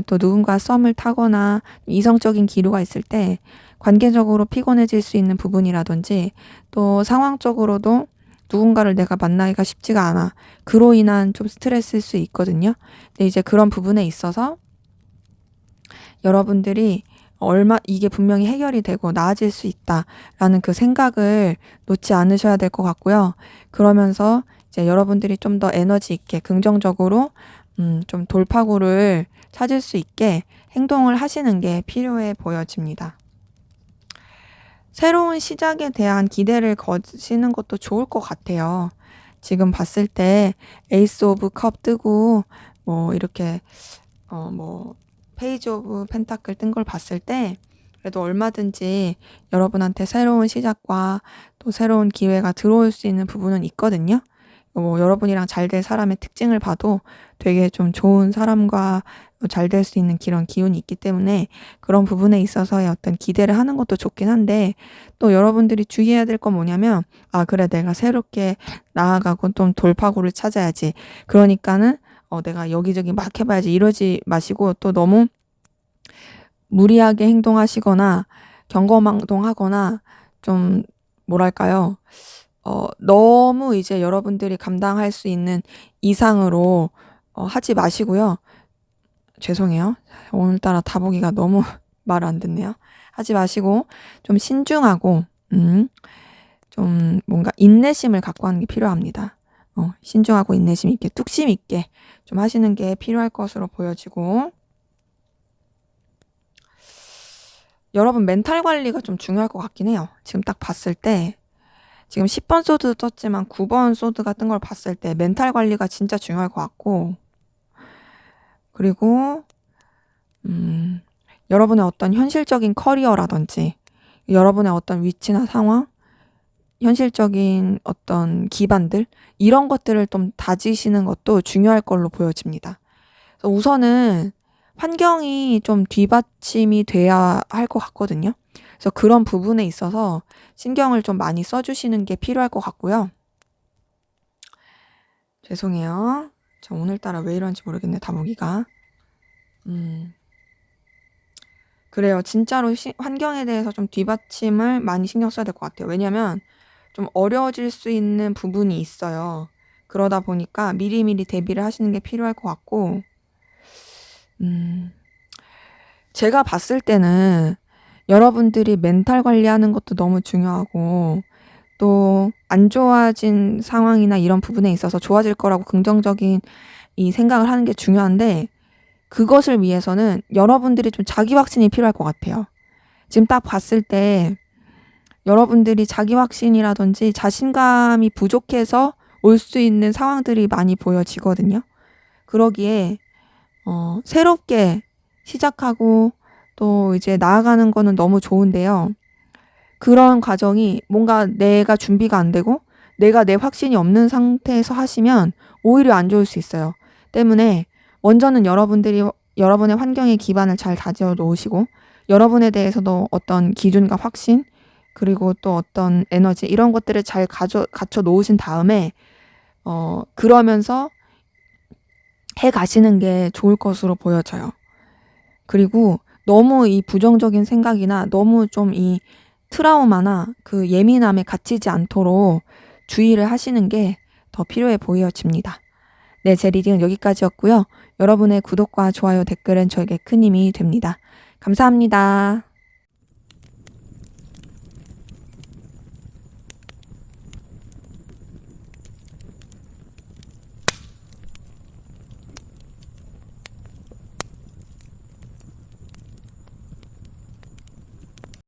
또 누군가 썸을 타거나 이성적인 기류가 있을 때 관계적으로 피곤해질 수 있는 부분이라든지 또 상황적으로도 누군가를 내가 만나기가 쉽지가 않아. 그로 인한 좀 스트레스일 수 있거든요. 근데 이제 그런 부분에 있어서 여러분들이 이게 분명히 해결이 되고 나아질 수 있다라는 그 생각을 놓지 않으셔야 될 것 같고요. 그러면서 이제 여러분들이 좀 더 에너지 있게 긍정적으로 좀 돌파구를 찾을 수 있게 행동을 하시는 게 필요해 보여집니다. 새로운 시작에 대한 기대를 거시는 것도 좋을 것 같아요. 지금 봤을 때 에이스 오브 컵 뜨고 뭐 이렇게 뭐 페이지 오브 펜타클 뜬 걸 봤을 때 그래도 얼마든지 여러분한테 새로운 시작과 또 새로운 기회가 들어올 수 있는 부분은 있거든요. 여러분이랑 잘 될 사람의 특징을 봐도 되게 좀 좋은 사람과 잘 될 수 있는 그런 기운이 있기 때문에 그런 부분에 있어서의 어떤 기대를 하는 것도 좋긴 한데 또 여러분들이 주의해야 될 건 뭐냐면 그래 내가 새롭게 나아가고 좀 돌파구를 찾아야지. 그러니까는 내가 여기저기 막 해봐야지 이러지 마시고 또 너무 무리하게 행동하시거나 경거망동하거나 좀 뭐랄까요? 너무 이제 여러분들이 감당할 수 있는 이상으로 하지 마시고요. 죄송해요. 오늘따라 다보기가 너무 말 안 듣네요. 하지 마시고 좀 신중하고 좀 뭔가 인내심을 갖고 하는 게 필요합니다. 신중하고 인내심 있게 뚝심 있게 좀 하시는 게 필요할 것으로 보여지고 여러분 멘탈 관리가 좀 중요할 것 같긴 해요. 지금 딱 봤을 때 지금 10번 소드 떴지만 9번 소드 같은 걸 봤을 때 멘탈 관리가 진짜 중요할 것 같고 그리고 여러분의 어떤 현실적인 커리어라든지 여러분의 어떤 위치나 상황 현실적인 어떤 기반들 이런 것들을 좀 다지시는 것도 중요할 걸로 보여집니다. 그래서 우선은 환경이 좀 뒷받침이 돼야 할 것 같거든요. 그래서 그런 부분에 있어서 신경을 좀 많이 써주시는 게 필요할 것 같고요. 죄송해요. 저 오늘따라 왜 이런지 모르겠네, 다보기가. 그래요. 진짜로 환경에 대해서 좀 뒷받침을 많이 신경 써야 될 것 같아요. 왜냐면 좀 어려워질 수 있는 부분이 있어요. 그러다 보니까 미리미리 대비를 하시는 게 필요할 것 같고, 제가 봤을 때는 여러분들이 멘탈 관리하는 것도 너무 중요하고, 또 안 좋아진 상황이나 이런 부분에 있어서 좋아질 거라고 긍정적인 이 생각을 하는 게 중요한데 그것을 위해서는 여러분들이 좀 자기 확신이 필요할 것 같아요. 지금 딱 봤을 때 여러분들이 자기 확신이라든지 자신감이 부족해서 올 수 있는 상황들이 많이 보여지거든요. 그러기에 새롭게 시작하고 또 이제 나아가는 거는 너무 좋은데요. 그런 과정이 뭔가 내가 준비가 안 되고 내가 내 확신이 없는 상태에서 하시면 오히려 안 좋을 수 있어요. 때문에 먼저는 여러분들이 여러분의 환경의 기반을 잘 다져 놓으시고 여러분에 대해서도 어떤 기준과 확신 그리고 또 어떤 에너지 이런 것들을 잘 갖춰 놓으신 다음에 그러면서 해 가시는 게 좋을 것으로 보여져요. 그리고 너무 이 부정적인 생각이나 너무 좀 이 트라우마나 그 예민함에 갇히지 않도록 주의를 하시는 게 더 필요해 보여집니다. 네, 제 리딩은 여기까지였고요. 여러분의 구독과 좋아요, 댓글은 저에게 큰 힘이 됩니다. 감사합니다.